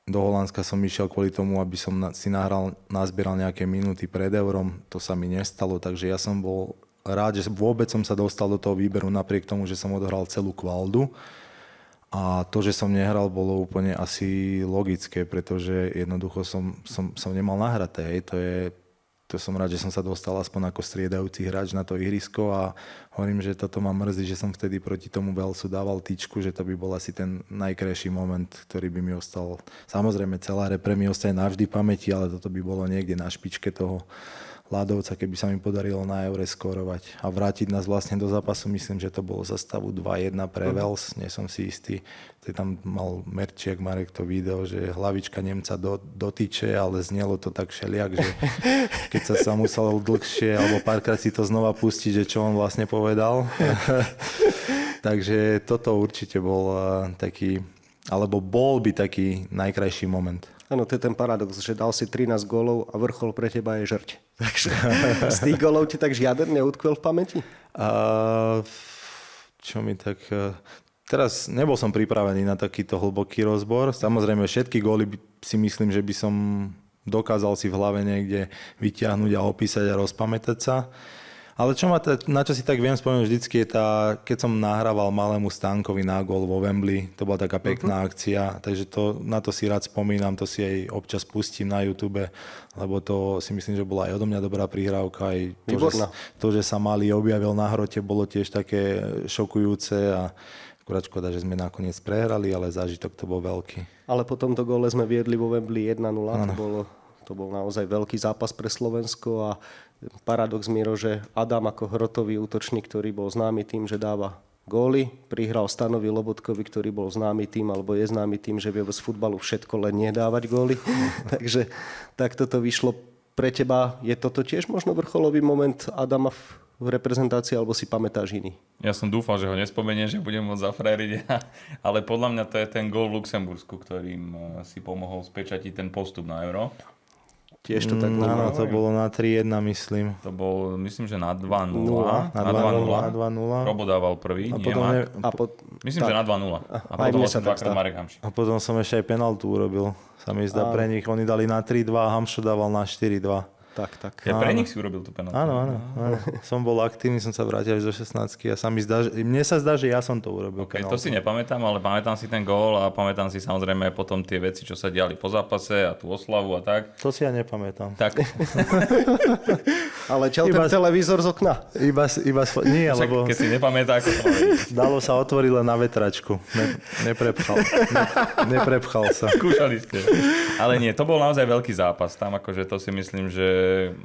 do Holandska som išiel kvôli tomu, aby som si nazbieral nejaké minúty pred Eurom. To sa mi nestalo, takže ja som bol rád, že vôbec som sa dostal do toho výberu napriek tomu, že som odohral celú kvaldu. A to, že som nehral, bolo úplne asi logické, pretože jednoducho som nemal nahraté. To som rád, že som sa dostal aspoň ako striedajúci hráč na to ihrisko a hovorím, že toto ma mrzí, že som vtedy proti tomu Velsu dával tyčku, že to by bol asi ten najkrajší moment, ktorý by mi ostal. Samozrejme, celá repre mi ostane navždy v pamäti, ale toto by bolo niekde na špičke toho ľadovca, keby sa mi podarilo na Eure skórovať a vrátiť nás vlastne do zápasu. Myslím, že to bolo za stavu 2-1 pre Wales, nie som si istý. Tam mal Merčiak Marek to video, že hlavička Nemca dotýče, ale znelo to tak všeliak, že keď sa musel dlhšie alebo párkrát si to znova pustiť, že čo on vlastne povedal. Takže toto určite bol taký, alebo bol by taký najkrajší moment. Áno, to je ten paradox, že dal si 13 gólov a vrchol pre teba je žrť. Takže z tých gólov ti tak žiaden neutkvel v pamäti? Čo mi tak... Teraz nebol som pripravený na takýto hlboký rozbor. Samozrejme, všetky góly si myslím, že by som dokázal si v hlave niekde vyťahnuť a opísať a rozpamätať sa. Ale na čo si tak viem spomenúť vždycky je keď som nahrával malému Stankovi na gól vo Wembley, to bola taká pekná akcia, takže na to si rád spomínam, to si aj občas pustím na YouTube, lebo to si myslím, že bola aj odo mňa dobrá prihrávka, aj to, že sa Mali objavil na hrote, bolo tiež také šokujúce a akurát škoda, že sme nakoniec prehrali, ale zážitok to bol veľký. Ale po tomto góle sme viedli vo Wembley 1-0, to bol naozaj veľký zápas pre Slovensko a paradox, Miro, že Adam ako hrotový útočník, ktorý bol známy tým, že dáva góly, prihral Stanovi Lobotkovi, ktorý bol známy tým, alebo je známy tým, že vie z futbalu všetko, len nedávať góly. Takže takto to vyšlo. Pre teba je toto tiež možno vrcholový moment Adama v reprezentácii, alebo si pamätáš iný? Ja som dúfal, že ho nespomeniem, že budem môcť zafrériť, ale podľa mňa to je ten gól v Luxembursku, ktorým si pomohol spečatiť ten postup na Euro. Tiež to tak áno, to bolo na 3-1, myslím. To bol, myslím, že na 2-0. Na 2-0. Robo dával prvý, myslím, že na 2-0. A potom som dvakrát Marek Hamšík. A potom som ešte aj penaltu urobil. Sa mi zdá pre nich. Oni dali na 3-2 a Hamšo dával na 4-2. Tak. Ja pre nich si urobil tú penaltu. Áno. Som bol aktívny, som sa vrátil až do 16 a mne sa zdá, že ja som to urobil. Okay, to si nepamätám, ale pamätám si ten gól a pamätám si samozrejme aj potom tie veci, čo sa diali po zápase a tú oslavu a tak. To si ja nepamätám. Tak. Ale ťal ten televízor z okna. Nie, lebo Keď si nepamätá, ako to má byť. dalo sa otvoriť len na vetračku. Neprepchal sa. Skúšali ste. Ale nie, to bol naozaj veľký zápas. Tam akože to si myslím, že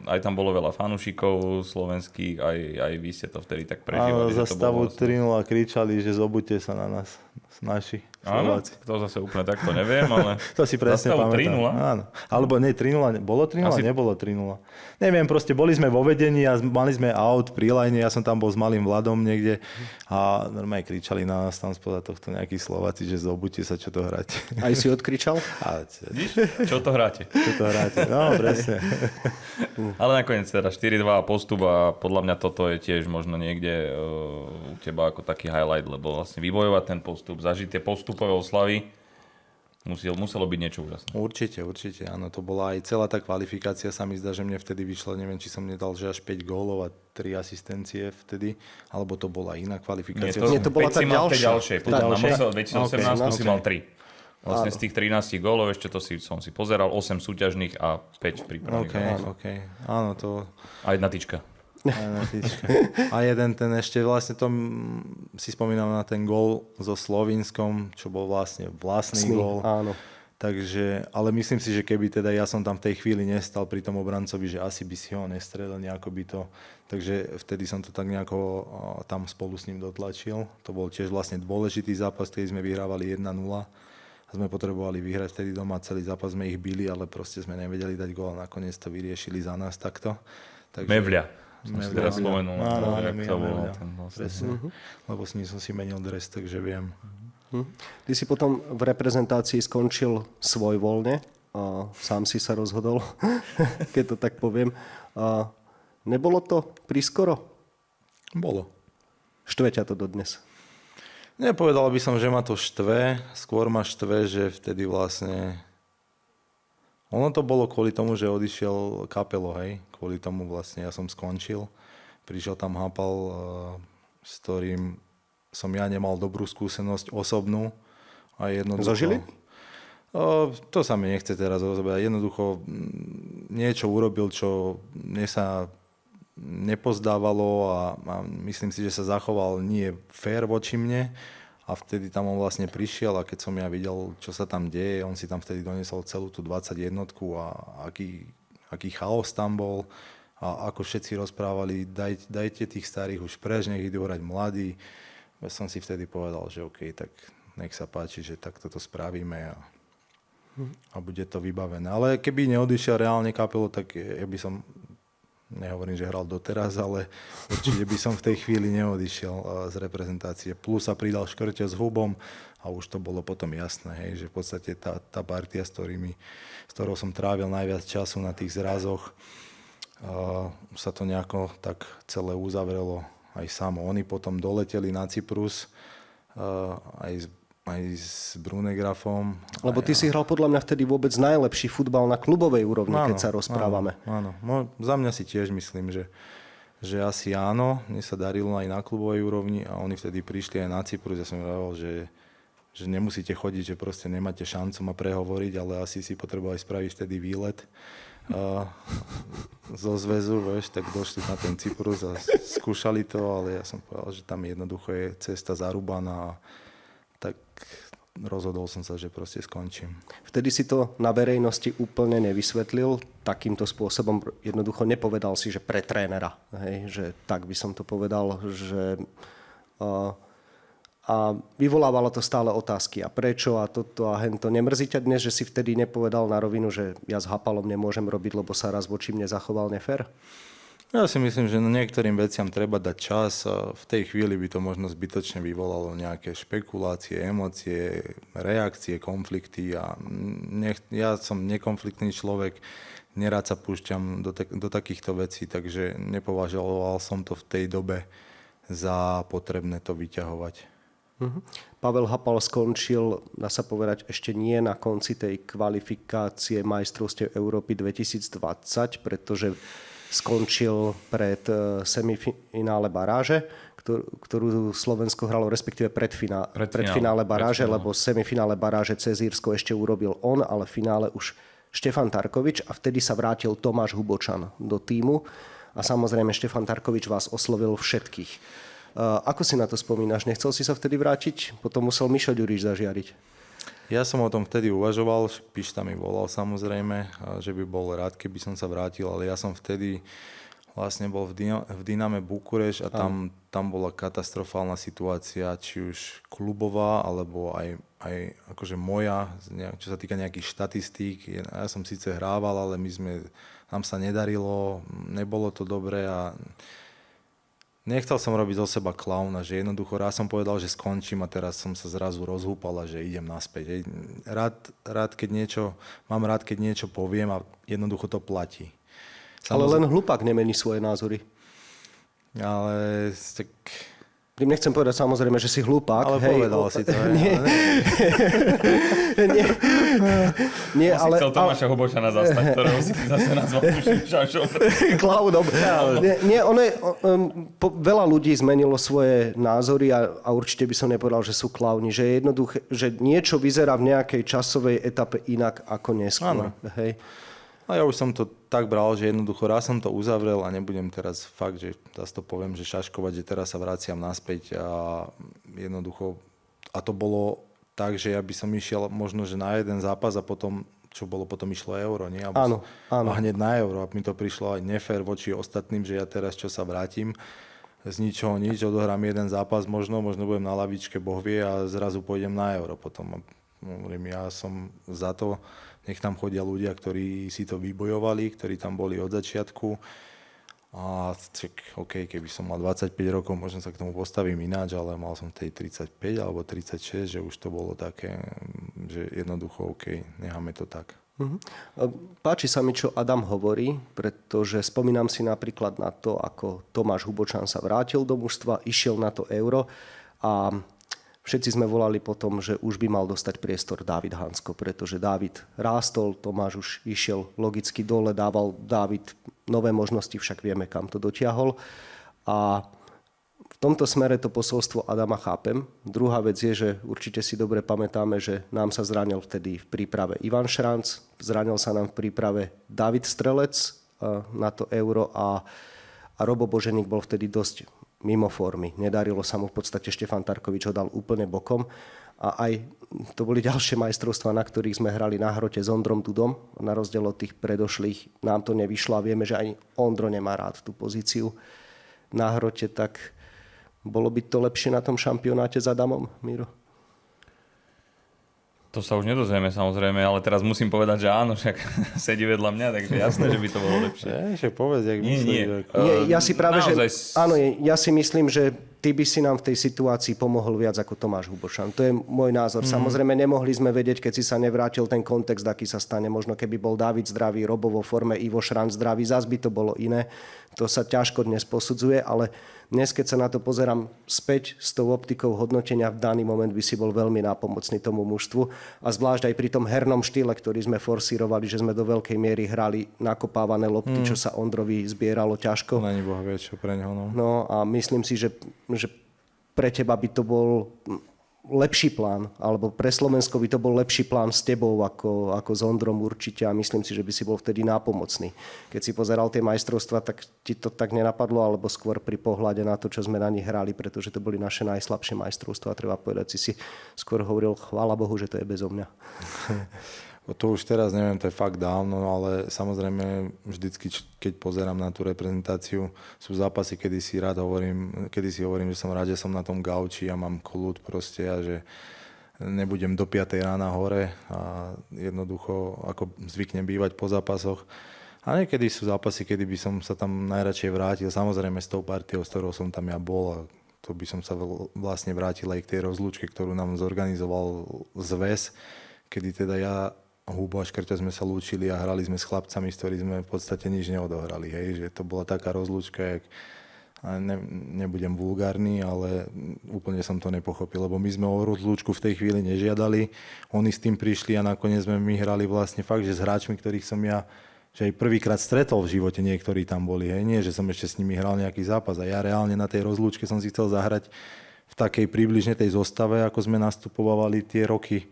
aj tam bolo veľa fanúšikov slovenských, aj vy ste to vtedy tak prežívali. Áno, za že to stavu bolo vlastne... 3-0 kričali, že zobudte sa na nás, naši Áno, Slováci. to zase úplne takto neviem, ale... To si presne za stavu pamätám. 3-0? Áno. Alebo nie, 3-0, bolo 3-0? Asi... Nebolo 3-0. Neviem, proste boli sme vo vedení a mali sme aut pri line, ja som tam bol s malým Vladom niekde a normálne kričali na nás tam spoza tohto nejakí Slováci, že zobudte sa, čo to hráte. Aj si odkričal? Čo to hráte? Čo to hráte? No, presne. Ale nakoniec teda 4-2 postup a podľa mňa toto je tiež možno niekde u teba ako taký highlight, lebo vlastne vybojovať ten postup, zažiť tie postupové oslavy, muselo byť niečo úžasné. Určite, áno. To bola aj celá tá kvalifikácia, sa mi zdá, že mne vtedy vyšlo, neviem, či som nedal, že až 5 gólov a 3 asistencie vtedy, alebo to bola iná kvalifikácia. Nie, to bola tá ďalšia. Na 2018 si mal 3. Vlastne Áno. z tých 13 gólov, ešte to som si pozeral, 8 súťažných a 5 prípravných. OK. Áno, to... A jedna tyčka. A jeden ten ešte vlastne si spomínam na ten gól so Slovinskom, čo bol vlastne vlastný gól. Áno. Takže, ale myslím si, že keby teda ja som tam v tej chvíli nestal pri tom obrancovi, že asi by si ho nestrelil, nejako by to... Takže vtedy som to tak nejako tam spolu s ním dotlačil. To bol tiež vlastne dôležitý zápas, ktorý sme vyhrávali 1-0. A sme potrebovali vyhrať vtedy doma, celý zápas sme ich bili, ale proste sme nevedeli dať gól a nakoniec to vyriešili za nás takto. Takže... Mevľa. Som si teraz spomenul. Áno, jak to bolo. presne. Lebo s ním som si menil dres, takže viem. Ty si potom v reprezentácii skončil svojvoľne a sám si sa rozhodol, keď to tak poviem. A nebolo to priskoro? Bolo. Štve ťa to dodnes? Nepovedal by som, že ma to štve. Skôr ma štve, že vtedy vlastne... Ono to bolo kvôli tomu, že odišiel Kapelo, hej. Kvôli tomu vlastne ja som skončil. Prišiel tam Hapal, s ktorým som ja nemal dobrú skúsenosť osobnú. A jednoducho... Zažili? To sa mi nechce teraz rozoberať. Jednoducho niečo urobil, čo mne sa nepozdávalo a myslím si, že sa zachoval nie fér voči mne. A vtedy tam on vlastne prišiel a keď som ja videl, čo sa tam deje, on si tam vtedy doniesol celú tú 21 a aký chaos tam bol a ako všetci rozprávali, dajte tých starých už preč, nech idú hrať mladí. Ja som si vtedy povedal, že OK, tak nech sa páči, že takto to spravíme a bude to vybavené. Ale keby neodišiel reálne Kapelo, tak ja by som... Nehovorím, že hral doteraz, ale určite by som v tej chvíli neodišiel z reprezentácie. Plus sa pridal Škrťo s Hubom a už to bolo potom jasné, hej, že v podstate tá partia, s ktorou som trávil najviac času na tých zrazoch, sa to nejako tak celé uzavrelo aj samo. Oni potom doleteli na Cyprus aj s Brunegrafom. Lebo ty si hral podľa mňa vtedy vôbec najlepší futbal na klubovej úrovni, keď sa rozprávame. Áno. Za mňa si tiež myslím, že asi áno. Mne sa darilo aj na klubovej úrovni a oni vtedy prišli aj na Cyprus. Ja som hovoril, že nemusíte chodiť, že proste nemáte šancu ma prehovoriť, ale asi si potrebovali spraviť vtedy výlet zo zväzu, vieš, tak došli na ten Cyprus a skúšali to, ale ja som povedal, že tam jednoducho je cesta zarúbaná. Tak rozhodol som sa, že proste skončím. Vtedy si to na verejnosti úplne nevysvetlil takýmto spôsobom. Jednoducho nepovedal si, že pre trénera. Hej, že tak by som to povedal. Že, a vyvolávalo to stále otázky. A prečo? A toto a hento. Nemrzí ťa dnes, že si vtedy nepovedal na rovinu, že ja s Hapalom nemôžem robiť, lebo sa raz voči mne zachoval nefér? Ja si myslím, že niektorým veciam treba dať čas a v tej chvíli by to možno zbytočne vyvolalo nejaké špekulácie, emócie, reakcie, konflikty a ja som nekonfliktný človek, nerád sa púšťam do takýchto vecí, takže nepovažoval som to v tej dobe za potrebné to vyťahovať. Pavel Hapal skončil, dá sa povedať, ešte nie na konci tej kvalifikácie majstrovstiev Európy 2020, pretože skončil pred semifinále baráže, ktorú Slovensko hralo, respektíve predfinále baráže, lebo semifinále baráže cez Írsko ešte urobil on, ale v finále už Štefan Tarkovič a vtedy sa vrátil Tomáš Hubočan do tímu. a samozrejme Štefan Tarkovič vás oslovil všetkých. Ako si na to spomínaš? Nechcel si sa vtedy vrátiť? Potom musel Mišo Ďuriš zažiariť. Ja som o tom vtedy uvažoval, Pišta mi volal samozrejme, že by bol rád, keby som sa vrátil, ale ja som vtedy vlastne bol v Dyname Bukurešť a tam bola katastrofálna situácia, či už klubová, alebo aj akože moja, čo sa týka nejakých štatistík. Ja som síce hrával, ale nám sa nedarilo, nebolo to dobré a nechcel som robiť zo seba klauna, že jednoducho raz som povedal, že skončím a teraz som sa zrazu rozhúpal a že idem naspäť. Mám rád, keď niečo poviem a jednoducho to platí. Ale len hlupák nemení svoje názory. Ale tak... Tým nechcem povedať samozrejme, že si hlupák. Ale povedal si to. Nie, ale... Chcel Tomáša Hubočana zastať, ktorého si zase nazval Šašom. Klaunom. Veľa ľudí zmenilo svoje názory a určite by som nepovedal, že sú klauni. Že je jednoduché, že niečo vyzerá v nejakej časovej etape inak ako neskôr. Hej. A ja už som to tak bral, že jednoducho raz som to uzavrel a nebudem teraz fakt, že zase to poviem, že šaškovať, že teraz sa vraciam naspäť a jednoducho, a to bolo tak, že ja by som išiel možno, že na jeden zápas a potom, čo bolo, potom išlo euro, nie? Áno. A hneď na euro a mi to prišlo aj nefér voči ostatným, že ja teraz čo sa vrátim, z ničoho nič, odohrám jeden zápas možno budem na lavičke, Boh vie a zrazu pôjdem na euro potom. Hovorím, ja som za to, nech tam chodia ľudia, ktorí si to vybojovali, ktorí tam boli od začiatku. A OK, keby som mal 25 rokov, možno sa k tomu postavím ináč, ale mal som tej 35 alebo 36, že už to bolo také, že jednoducho OK, necháme to tak. Páči sa mi, čo Adam hovorí, pretože spomínam si napríklad na to, ako Tomáš Hubočan sa vrátil do mužstva, išiel na to euro a všetci sme volali potom, že už by mal dostať priestor Dávid Hansko, pretože Dávid rástol, Tomáš už išiel logicky dole, dával Dávid nové možnosti, však vieme, kam to dotiahol. A v tomto smere to posolstvo Adama chápem. Druhá vec je, že určite si dobre pamätáme, že nám sa zranil vtedy v príprave Ivan Šranc, zranil sa nám v príprave David Strelec na to euro a Robo Boženík bol vtedy dosť mimo formy. Nedarilo sa mu, v podstate Štefan Tarkovič ho dal úplne bokom. A aj to boli ďalšie majstrovstvá, na ktorých sme hrali na hrote s Ondrom Dudom. Na rozdiel od tých predošlých nám to nevyšlo a vieme, že aj Ondro nemá rád tú pozíciu na hrote. Tak bolo by to lepšie na tom šampionáte s Adamom, Miro? To sa už nedozvieme samozrejme, ale teraz musím povedať, že áno, však sedí vedľa mňa, takže jasné, že by to bolo lepšie. Povedz, jak myslíš. Nie. Ja si práve, naozaj... áno, ja si myslím, že ty by si nám v tej situácii pomohol viac ako Tomáš Hubočan. To je môj názor. Samozrejme, nemohli sme vedieť, keď si sa nevrátil ten kontext, aký sa stane. Možno keby bol Dávid zdravý, Robo vo forme, Ivo Šranc zdravý, zas by to bolo iné. To sa ťažko dnes posudzuje, ale dnes, keď sa na to pozerám späť s tou optikou hodnotenia, v daný moment by si bol veľmi nápomocný tomu mužstvu. A zvlášť aj pri tom hernom štýle, ktorý sme forsírovali, že sme do veľkej miery hrali nakopávané lopty, čo sa Ondrovi zbieralo ťažko. Není Boh vie, čo pre neho. No a myslím si, že pre teba by to bol lepší plán, alebo pre Slovensko by to bol lepší plán s tebou ako s Ondrom určite a myslím si, že by si bol vtedy nápomocný. Keď si pozeral tie majstrovstvá, tak ti to tak nenapadlo, alebo skôr pri pohľade na to, čo sme na nich hrali, pretože to boli naše najslabšie majstrovstvá. Treba povedať, si skôr hovoril, chvála Bohu, že to je bezo mňa. To už teraz neviem, to je fakt dávno, ale samozrejme vždycky, keď pozerám na tú reprezentáciu, sú zápasy, kedy si hovorím, že som rád, že som na tom gauči a mám kľud proste a že nebudem do 5 rána hore a jednoducho ako zvyknem bývať po zápasoch. A niekedy sú zápasy, kedy by som sa tam najradšej vrátil, samozrejme s tou partiou, s ktorou som tam ja bol a to by som sa vlastne vrátil aj k tej rozlúčke, ktorú nám zorganizoval zväz, kedy teda ja Hubo a Škrťo sme sa lúčili a hrali sme s chlapcami, s ktorými sme v podstate nič neodohrali. Hej? Že to bola taká rozlúčka, nebudem vulgárny, ale úplne som to nepochopil, lebo my sme o rozlúčku v tej chvíli nežiadali. Oni s tým prišli a nakoniec sme my hrali vlastne fakt, že s hráčmi, ktorých som ja že aj prvýkrát stretol v živote, niektorí tam boli. Hej? Nie, že som ešte s nimi hral nejaký zápas. A ja reálne na tej rozlúčke som si chcel zahrať v takej približne tej zostave, ako sme nastupovali tie roky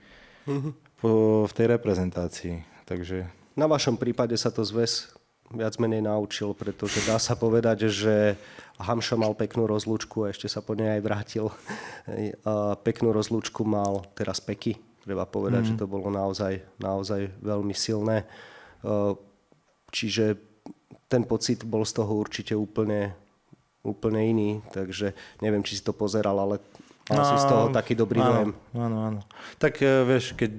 v tej reprezentácii. Takže... Na vašom prípade sa to zväz viac menej naučil, pretože dá sa povedať, že Hamšo mal peknú rozlúčku a ešte sa po nej aj vrátil. A peknú rozlúčku mal teraz Peky. Treba povedať, že to bolo naozaj veľmi silné. Čiže ten pocit bol z toho určite úplne iný. Takže neviem, či si to pozeral, ale si z toho taký dobrý dojem. Áno. Tak vieš, keď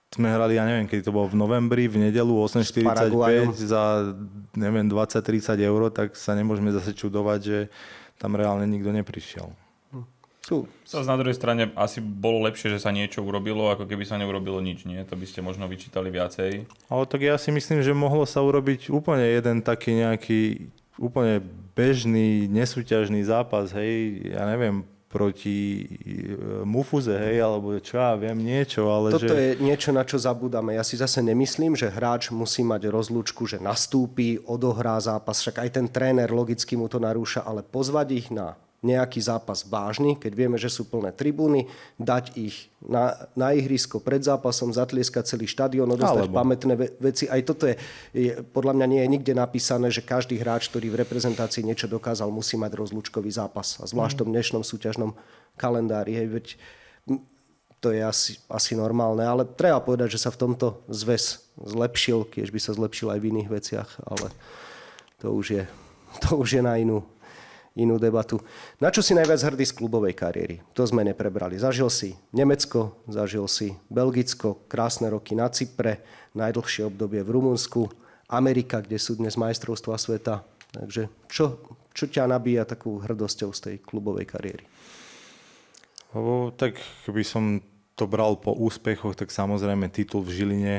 sme hrali, ja neviem, keď to bolo v novembri, v nedelu 8,45 za, neviem, 20-30 eur, tak sa nemôžeme zase čudovať, že tam reálne nikto neprišiel. Na druhej strane asi bolo lepšie, že sa niečo urobilo, ako keby sa neurobilo nič, nie? To by ste možno vyčítali viacej. Ale tak ja si myslím, že mohlo sa urobiť úplne jeden taký nejaký úplne bežný, nesúťažný zápas, hej, ja neviem, proti Mufuze, hej, alebo čo ja viem, niečo, ale Toto je niečo, na čo zabúdame. Ja si zase nemyslím, že hráč musí mať rozlúčku, že nastúpi, odohrá zápas, však aj ten tréner logicky mu to narúša, ale pozvať ich na nejaký zápas vážny, keď vieme, že sú plné tribúny, dať ich na ihrisko pred zápasom, zatlieskať celý štadión, odostať pamätné veci. Aj toto je, podľa mňa nie je nikde napísané, že každý hráč, ktorý v reprezentácii niečo dokázal, musí mať rozlúčkový zápas. A zvlášť v tom dnešnom súťažnom kalendári. Hej, veď to je asi normálne, ale treba povedať, že sa v tomto zväz zlepšil, keď by sa zlepšil aj v iných veciach, ale to už je na inú debatu. Na čo si najviac hrdý z klubovej kariéry? To sme neprebrali. Zažil si Nemecko, zažil si Belgicko, krásne roky na Cypre, najdlhšie obdobie v Rumunsku, Amerika, kde sú dnes majstrovstvá sveta. Takže čo ťa nabíja takou hrdosťou z tej klubovej kariéry? Tak keby som to bral po úspechoch, tak samozrejme titul v Žiline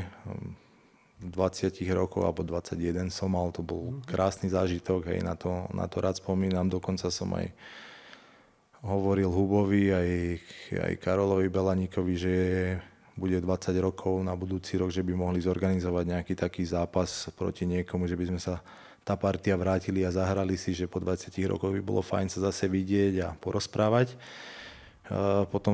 20 rokov alebo 21 som mal, to bol krásny zážitok, hej, na to rád spomínam, dokonca som aj hovoril Hubovi, aj Karolovi Belaníkovi, že bude 20 rokov na budúci rok, že by mohli zorganizovať nejaký taký zápas proti niekomu, že by sme sa tá partia vrátili a zahrali si, že po 20 rokoch by bolo fajn sa zase vidieť a porozprávať. Potom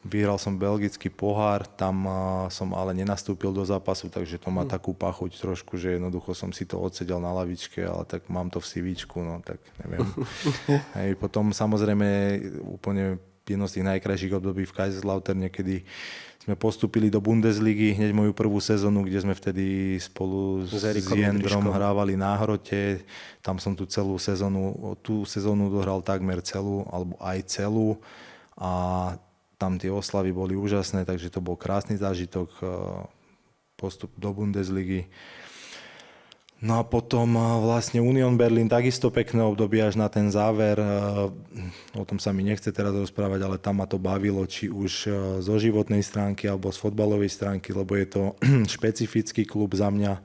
vyhral som belgický pohár, tam som ale nenastúpil do zápasu, takže to má takú pachuť trošku, že jednoducho som si to odsedel na lavičke, ale tak mám to v CVčku, no tak neviem. Hej, potom samozrejme úplne jedno z tých najkrajších období v Kaiserslauterne, kedy sme postúpili do Bundesligy, hneď moju prvú sezónu, kde sme vtedy spolu s Jendrom hrávali na Hrote. Tam som tú sezónu dohral takmer celú, alebo aj celú. A tam tie oslavy boli úžasné, takže to bol krásny zážitok, postup do Bundesligy. No a potom vlastne Union Berlin, takisto pekné obdobie až na ten záver. O tom sa mi nechce teraz rozprávať, ale tam ma to bavilo, či už zo životnej stránky alebo z fotbalovej stránky, lebo je to špecifický klub za mňa.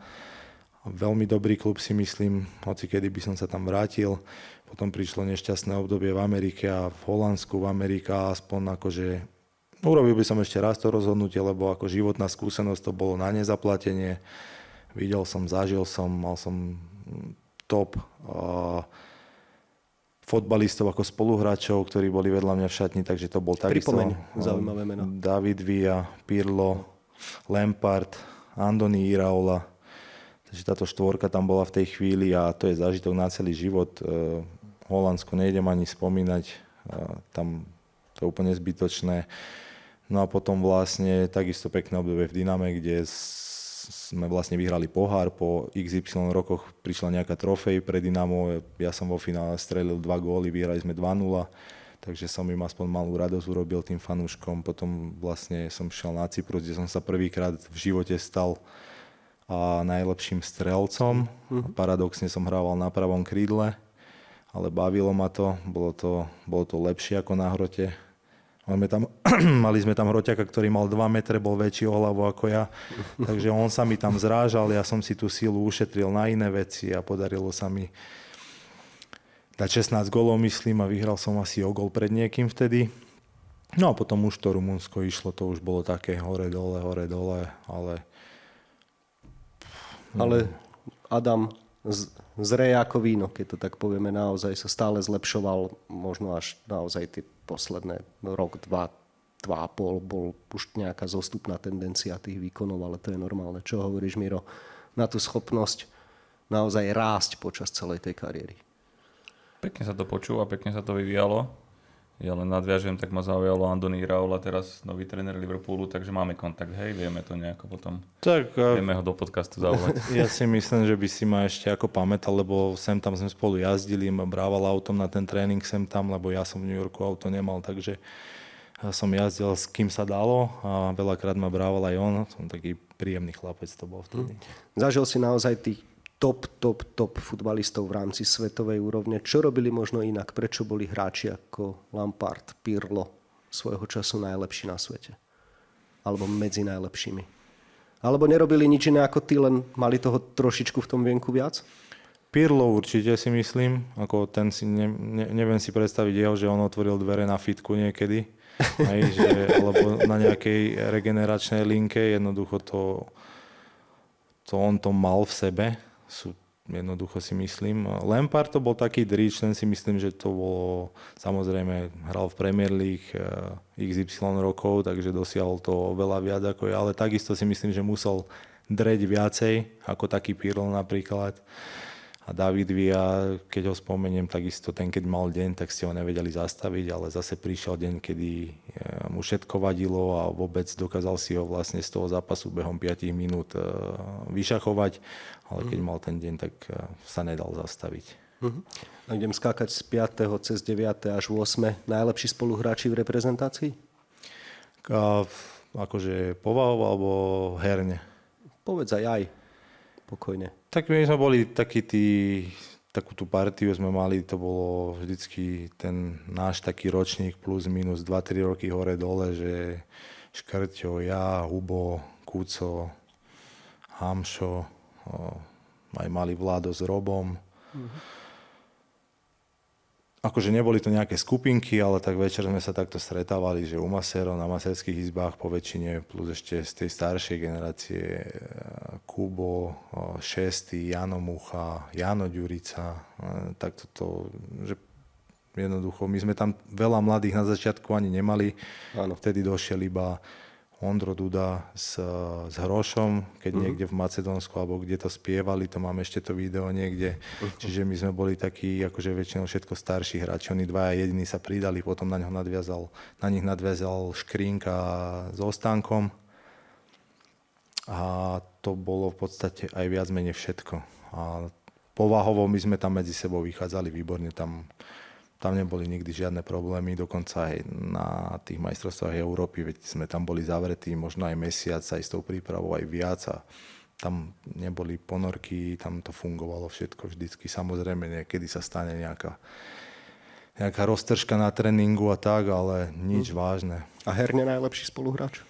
Veľmi dobrý klub si myslím, hoci kedy by som sa tam vrátil. Potom prišlo nešťastné obdobie v Amerike a v Holandsku, v Amerike aspoň akože urobil by som ešte raz to rozhodnutie, lebo ako životná skúsenosť to bolo na nezaplatenie. Videl som, zažil som, mal som top fotbalistov ako spoluhráčov, ktorí boli vedľa mňa v šatni, takže to bol takisto. Pripomeň, zaujímavé meno. David Villa, Pirlo, Lampard, Andoni Iraola. Takže táto štvorka tam bola v tej chvíli a to je zážitok na celý život. Holandsko nejdem ani spomínať, tam to je úplne zbytočné. No a potom vlastne takisto pekné obdobie v Dyname, kde sme vlastne vyhrali pohár, po XY rokoch prišla nejaká trofej pre Dynamo, ja som vo finále strelil 2 góly, vyhrali sme 2-0, takže som im aspoň malú radosť urobil tým fanúškom. Potom vlastne som šiel na Cyprus, kde som sa prvýkrát v živote stal najlepším strelcom. Paradoxne som hrával na pravom krídle, ale bavilo ma to, bolo to lepšie ako na Hrote. Mali sme tam hroťaka, ktorý mal 2 metre, bol väčší o hlavu ako ja, takže on sa mi tam zrážal, ja som si tú silu ušetril na iné veci a podarilo sa mi dať 16 gólov, myslím, a vyhral som asi o gól pred niekým vtedy. No a potom už to Rumunsko išlo, to už bolo také hore-dole, ale Adam zreje ako víno, keď to tak povieme, naozaj sa stále zlepšoval, možno až naozaj tie posledné rok, 2,5 bol už nejaká zostupná tendencia tých výkonov, ale to je normálne. Čo hovoríš, Miro, na tú schopnosť naozaj rásť počas celej tej kariéry. Pekne sa to počúva, pekne sa to vyvíjalo. Ja len nadviažem, tak ma zaujalo Andoni Iraola, teraz nový tréner Liverpoolu, takže máme kontakt, hej, vieme to nejako potom. Tak, vieme ho do podcastu zavolať. Ja si myslím, že by si ma ešte ako pamätal, lebo sem tam sme spolu jazdili, ma brával autom na ten tréning sem tam, lebo ja som v New Yorku auto nemal, takže som jazdil s kým sa dalo a veľakrát ma brával aj on. Som taký príjemný chlapec to bol vtedy. Zažil si naozaj tých top futbalistov v rámci svetovej úrovne. Čo robili možno inak? Prečo boli hráči ako Lampard, Pirlo svojho času najlepší na svete? Alebo medzi najlepšími? Alebo nerobili nič iné ako ty, len mali toho trošičku v tom vienku viac? Pirlo určite si myslím. Ako ten si neviem si predstaviť jeho, že on otvoril dvere na fitku niekedy. Alebo na nejakej regeneračnej linke. Jednoducho to on to mal v sebe. Jednoducho si myslím. Lampard to bol taký drič, ten si myslím, že to bolo, samozrejme hral v Premier League XY rokov, takže dosiahol to veľa viac ako ja, ale takisto si myslím, že musel dreť viacej ako taký Pirlo napríklad. A David Villa, keď ho spomeniem, takisto ten, keď mal deň, tak ste ho nevedeli zastaviť, ale zase prišiel deň, kedy mu všetko vadilo a vôbec dokázal si ho vlastne z toho zápasu behom 5 minút vyšachovať, ale keď mal ten deň, tak sa nedal zastaviť. A idem skákať z 5. cez 9. až 8. najlepší spoluhráči v reprezentácii? Akože povahovo alebo herne? Povedz aj. Pokojne. Tak my sme boli takú tú partiu sme mali, to bolo vždycky ten náš taký ročník plus minus 2-3 roky hore dole, že Škrťo, ja, Hubo, Kuco, Hamšo, aj mali Vlado s Robom. Akože neboli to nejaké skupinky, ale tak večer sme sa takto stretávali, že u masérov na maserských izbách po väčšine, plus ešte z tej staršej generácie Kubo, Šesty, Jano Mucha, Jano Ďurica. Tak toto, že jednoducho, my sme tam veľa mladých na začiatku ani nemali. Áno. Vtedy došiel iba Ondro Duda s Hrošom, keď niekde v Macedónsku alebo kde to spievali, to máme ešte to video niekde. Čiže my sme boli takí, akože väčšinou všetko starší hráči. Oni dvaja jediní sa pridali, potom na nich nadviazal Škrínka s Ostánkom. A to bolo v podstate aj viac menej všetko. A povahovo my sme tam medzi sebou vychádzali výborne, tam neboli nikdy žiadne problémy, dokonca aj na tých majstrovstvách Európy, veď sme tam boli zavretí možno aj mesiac, aj s tou prípravou aj viac a tam neboli ponorky, tam to fungovalo všetko vždycky. Samozrejme, niekedy sa stane nejaká roztržka na tréningu a tak, ale nič vážne. A herne najlepší spoluhráč?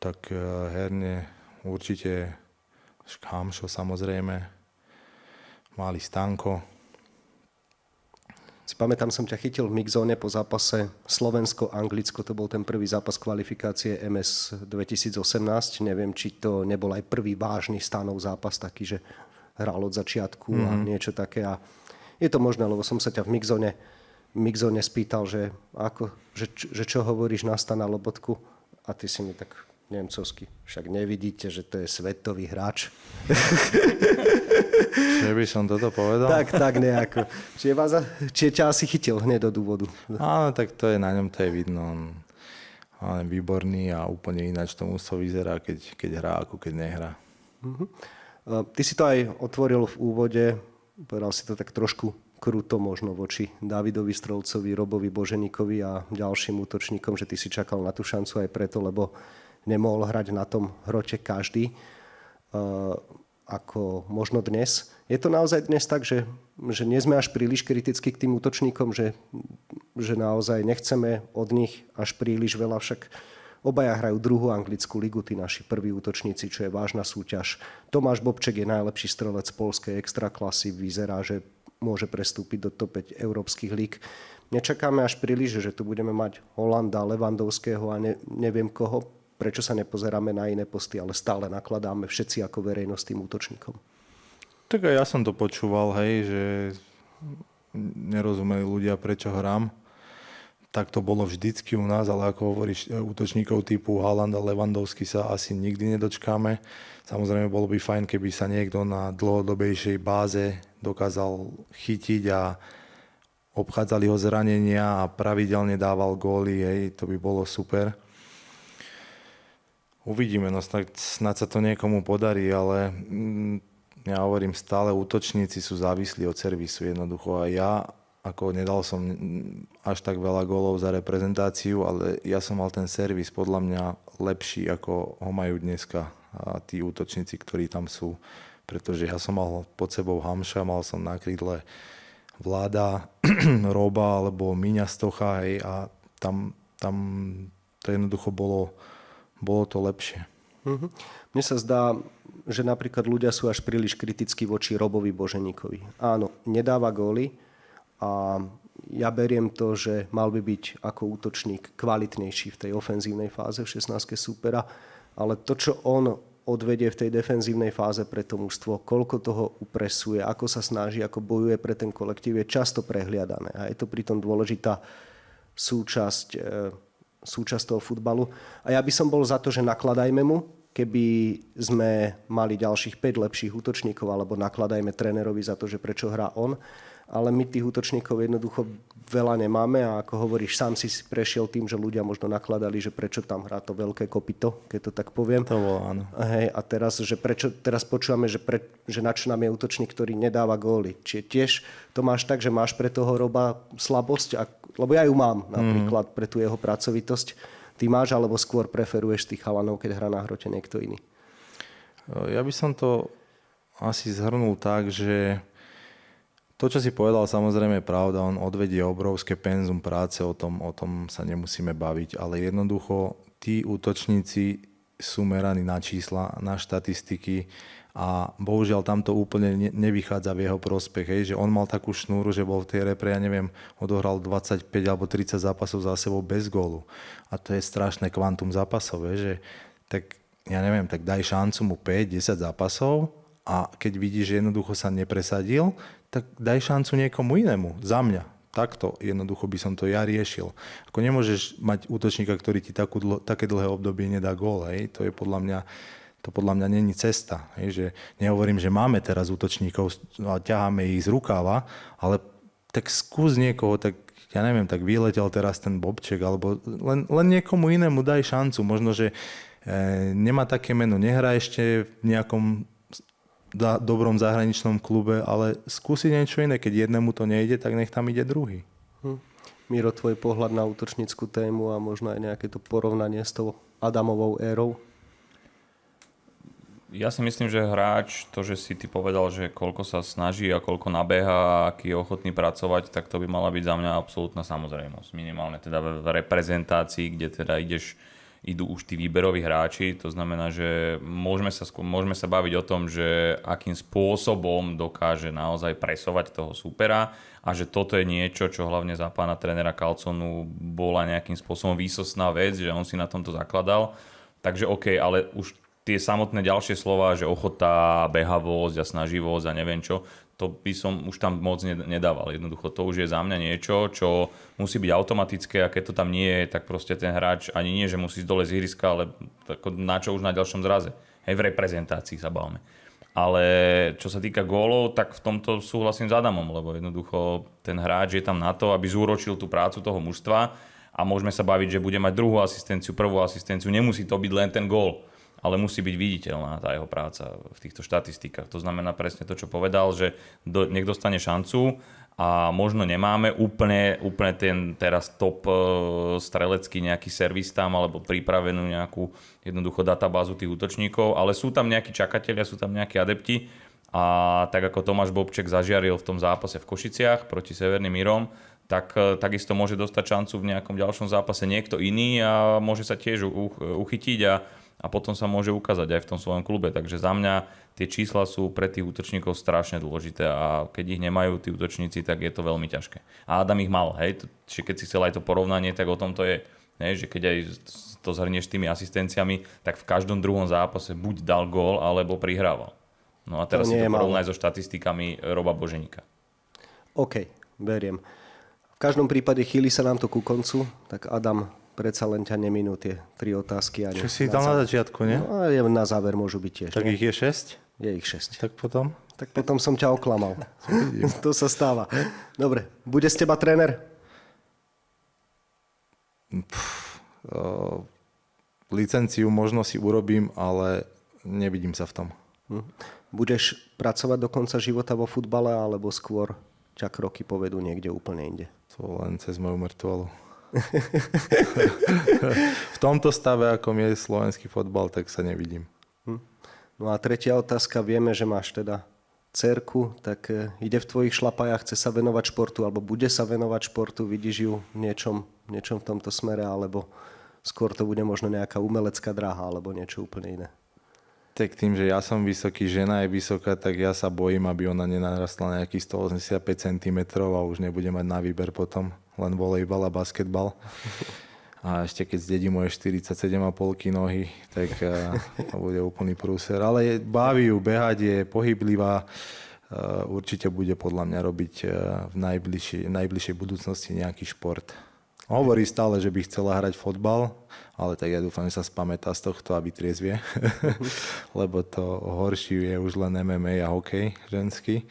Tak herne určite Hamšo samozrejme, Máli Stanko. Si pamätám, som ťa chytil v mixzóne po zápase Slovensko-Anglicko. To bol ten prvý zápas kvalifikácie MS 2018. Neviem, či to nebol aj prvý vážny Stanov zápas, taký, že hral od začiatku a niečo také. A je to možné, lebo som sa ťa v mixzóne spýtal, že čo hovoríš na Stana Lobotku. A ty si mi tak nemcovsky. Však nevidíte, že to je svetový hráč. Že by som toto povedal? Tak nejako. Čiže ťa asi chytil hneď do dôvodu. Áno, tak to je na ňom, to je vidno. On je výborný a úplne ináč to mústvo vyzerá, keď hrá, ako keď nehrá. Ty si to aj otvoril v úvode, povedal si to tak trošku kruto možno voči Davidovi Strelcovi, Robovi Boženíkovi a ďalším útočníkom, že ty si čakal na tú šancu aj preto, lebo nemohol hrať na tom hrote každý. Ako možno dnes. Je to naozaj dnes tak, že nie sme až príliš kritickí k tým útočníkom, že naozaj nechceme od nich až príliš veľa, však obaja hrajú druhú anglickú ligu, tí naši prví útočníci, čo je vážna súťaž. Tomáš Bobček je najlepší strelec poľskej extraklasy, vyzerá, že môže prestúpiť do top 5 európskych líg. Nečakáme až príliš, že tu budeme mať Holanda, Levandovského a neviem koho. Prečo sa nepozeráme na iné posty, ale stále nakladáme všetci ako verejnosť tým útočníkom? Tak aj ja som to počúval, hej, že nerozumeli ľudia, prečo hrám. tak to bolo vždycky u nás, ale ako hovoríš, útočníkov typu Haaland a Lewandowski sa asi nikdy nedočkáme. Samozrejme, bolo by fajn, keby sa niekto na dlhodobejšej báze dokázal chytiť a obchádzali ho zranenia a pravidelne dával góly, to by bolo super. Uvidíme, no snad sa to niekomu podarí, ale ja hovorím, stále útočníci sú závislí od servisu jednoducho a ja ako nedal som až tak veľa gólov za reprezentáciu, ale ja som mal ten servis podľa mňa lepší, ako ho majú dneska a tí útočníci, ktorí tam sú. Pretože ja som mal pod sebou Hamša, mal som na krídle Vláda, Roba alebo Míňa Stocha a tam to jednoducho bolo to lepšie. Mne sa zdá, že napríklad ľudia sú až príliš kritickí voči Robovi Boženíkovi. Áno, nedáva góly, a ja beriem to, že mal by byť ako útočník kvalitnejší v tej ofenzívnej fáze v 16 súpera, ale to, čo on odvedie v tej defenzívnej fáze pre to mužstvo, koľko toho upresuje, ako sa snaží, ako bojuje pre ten kolektív, je často prehliadané. A je to pritom dôležitá súčasť toho futbalu. A ja by som bol za to, že nakladajme mu, keby sme mali ďalších 5 lepších útočníkov, alebo nakladajme trénerovi za to, že prečo hrá on. Ale my tých útočníkov jednoducho veľa nemáme a ako hovoríš, sám si prešiel tým, že ľudia možno nakladali, že prečo tam hrá to veľké kopyto, keď to tak poviem. To bolo, áno. Hej, a teraz počúvame, že na čo nám je útočník, ktorý nedáva góly. Čiže tiež to máš tak, že máš pre toho Roba slabosť, lebo ja ju mám napríklad pre tú jeho pracovitosť. Ty máš, alebo skôr preferuješ tých chalanov, keď hrá na hrote niekto iný? Ja by som to asi zhrnul tak, že to, čo si povedal, samozrejme je pravda, on odvedie obrovské penzum práce, o tom sa nemusíme baviť, ale jednoducho tí útočníci sú meraní na čísla, na štatistiky a bohužiaľ tam to úplne nevychádza v jeho prospech, že on mal takú šnúru, že bol v tej repre, ja neviem, odohral 25 alebo 30 zápasov za sebou bez gólu a to je strašné kvantum zápasov, že tak ja neviem, tak daj šancu mu 5-10 zápasov a keď vidíš, že jednoducho sa nepresadil, tak daj šancu niekomu inému. Za mňa. Takto jednoducho by som to ja riešil. Ako nemôžeš mať útočníka, ktorý ti také dlhé obdobie nedá gól. To je podľa mňa není cesta. Že nehovorím, že máme teraz útočníkov a ťaháme ich z rukáva, ale tak skús niekoho, tak ja neviem, tak vyletel teraz ten Bobček, alebo len niekomu inému daj šancu. Možno, že nemá také meno, nehrá ešte v nejakom dobrom zahraničnom klube, ale skúsiť niečo iné. Keď jednému to nejde, tak nech tam ide druhý. Miro, tvoj pohľad na útočnícku tému a možno aj nejaké to porovnanie s tou Adamovou érou? Ja si myslím, že hráč, to, že si ty povedal, že koľko sa snaží a koľko nabeha a aký je ochotný pracovať, tak to by mala byť za mňa absolútna samozrejmosť. Minimálne teda v reprezentácii, kde teda idú už tí výberoví hráči, to znamená, že môžeme sa baviť o tom, že akým spôsobom dokáže naozaj presovať toho supera a že toto je niečo, čo hlavne za pána trénera Carlsonu bola nejakým spôsobom výsostná vec, že on si na tomto zakladal. Takže OK, ale už tie samotné ďalšie slova, že ochota, behavosť a snaživosť a neviem čo, to by som už tam moc nedával. Jednoducho to už je za mňa niečo, čo musí byť automatické a keď to tam nie je, tak proste ten hráč ani nie, že musí ísť dole z ihriska, ale na čo už na ďalšom zraze. Hej, v reprezentácii sa bavíme. Ale čo sa týka gólov, tak v tomto súhlasím s Adamom, lebo jednoducho ten hráč je tam na to, aby zúročil tú prácu toho mužstva a môžeme sa baviť, že bude mať druhú asistenciu, prvú asistenciu, nemusí to byť len ten gól, ale musí byť viditeľná tá jeho práca v týchto štatistikách. To znamená presne to, čo povedal, že nech dostane šancu a možno nemáme úplne ten teraz top strelecký nejaký servis tam alebo pripravenú nejakú jednoducho databázu tých útočníkov, ale sú tam nejakí čakatelia, sú tam nejakí adepti a tak ako Tomáš Bobček zažiaril v tom zápase v Košiciach proti Severným Írom, tak takisto môže dostať šancu v nejakom ďalšom zápase niekto iný a môže sa tiež uchytiť a potom sa môže ukázať aj v tom svojom klube. Takže za mňa tie čísla sú pre tých útočníkov strašne dôležité a keď ich nemajú tí útočníci, tak je to veľmi ťažké. A Adam ich mal, hej, keď si chcel aj to porovnanie, tak o tom to je. Hej, že keď aj to zhrnieš tými asistenciami, tak v každom druhom zápase buď dal gól, alebo prihrával. No a teraz si to porovnaj so štatistikami Roba Boženíka. OK, beriem. V každom prípade chýli sa nám to ku koncu, tak Adam, predsa len ťa neminú tie 3 otázky. Čo si dal na začiatku, nie? No a na záver môžu byť tiež. Tak nie? ich je 6? Je ich 6. Tak potom? Tak potom som ťa oklamal. To sa stáva. Dobre, bude z teba tréner? Licenciu možno si urobím, ale nevidím sa v tom. Budeš pracovať do konca života vo futbale, alebo skôr ťa kroky povedú niekde úplne inde? To len cez moju mŕtvolu. V tomto stave, ako je slovenský fotbal, tak sa nevidím. No a tretia otázka. Vieme, že máš teda dcerku, tak ide v tvojich šlapajách, chce sa venovať športu, alebo bude sa venovať športu? Vidíš ju v niečom v tomto smere, alebo skôr to bude možno nejaká umelecká dráha, alebo niečo úplne iné? Tak tým, že ja som vysoký, žena je vysoká, tak ja sa bojím, aby ona nenarastla nejakých 185 cm a už nebude mať na výber potom len volejbal a basketbal. A ešte keď zdedí moje 47,5 nohy, tak to bude úplný prúser. Ale baví ju, behať je pohyblivá. Určite bude podľa mňa robiť v najbližšej budúcnosti nejaký šport. Hovorí stále, že by chcela hrať fotbal, ale tak ja dúfam, že sa spamätá z tohto, aby triezvie. Lebo to horší je už len MMA a hokej ženský.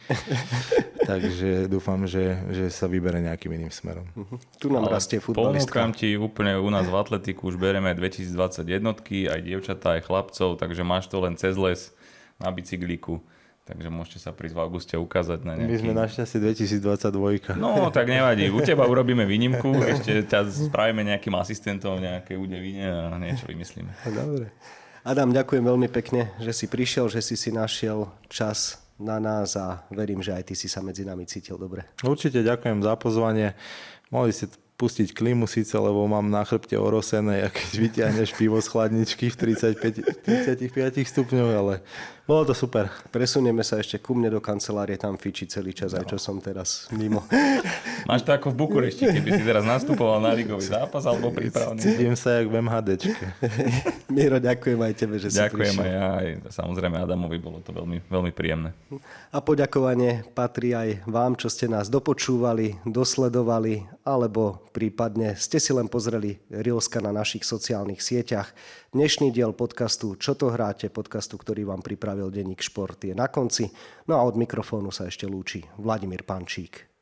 Takže dúfam, že sa vybere nejakým iným smerom. Tu nám rastie futbalistka. Ponúkam ti úplne u nás v atletiku, už bereme 2020 jednotky, aj dievčatá, aj chlapcov, takže máš to len cez les na bicyklíku. Takže môžete sa prísť v auguste ukázať na nejaký... My sme našťastie 2022. No, tak nevadí. U teba urobíme výnimku, ešte ťa spravíme nejakým asistentom v nejakej udevine a niečo vymyslíme. Dobre. Adam, ďakujem veľmi pekne, že si prišiel, že si našiel čas na nás a verím, že aj ty si sa medzi nami cítil dobre. Určite ďakujem za pozvanie. Mohli ste pustiť klímu síce, lebo mám na chrbte orosené, a keď vyťahneš pivo z chladničky v 35 stupňoch, ale bolo to super. Presunieme sa ešte ku mne do kancelárie, tam fičí celý čas, aj čo som teraz mimo. Máš to ako v Bukurešti, keby si teraz nastupoval na ligový zápas alebo prípravný. Cítim sa jak v MHDčke. Miro, ďakujem aj tebe, že si prišiel. Ďakujem aj ja, aj samozrejme Adamovi, bolo to veľmi, veľmi príjemné. A poďakovanie patrí aj vám, čo ste nás dopočúvali, dosledovali, alebo prípadne ste si len pozreli Reelska na našich sociálnych sieťach. Dnešný diel podcastu Čo to hráte, podcastu, ktorý vám pripravil denník Šport, je na konci. No a od mikrofónu sa ešte lúči Vladimír Pančík.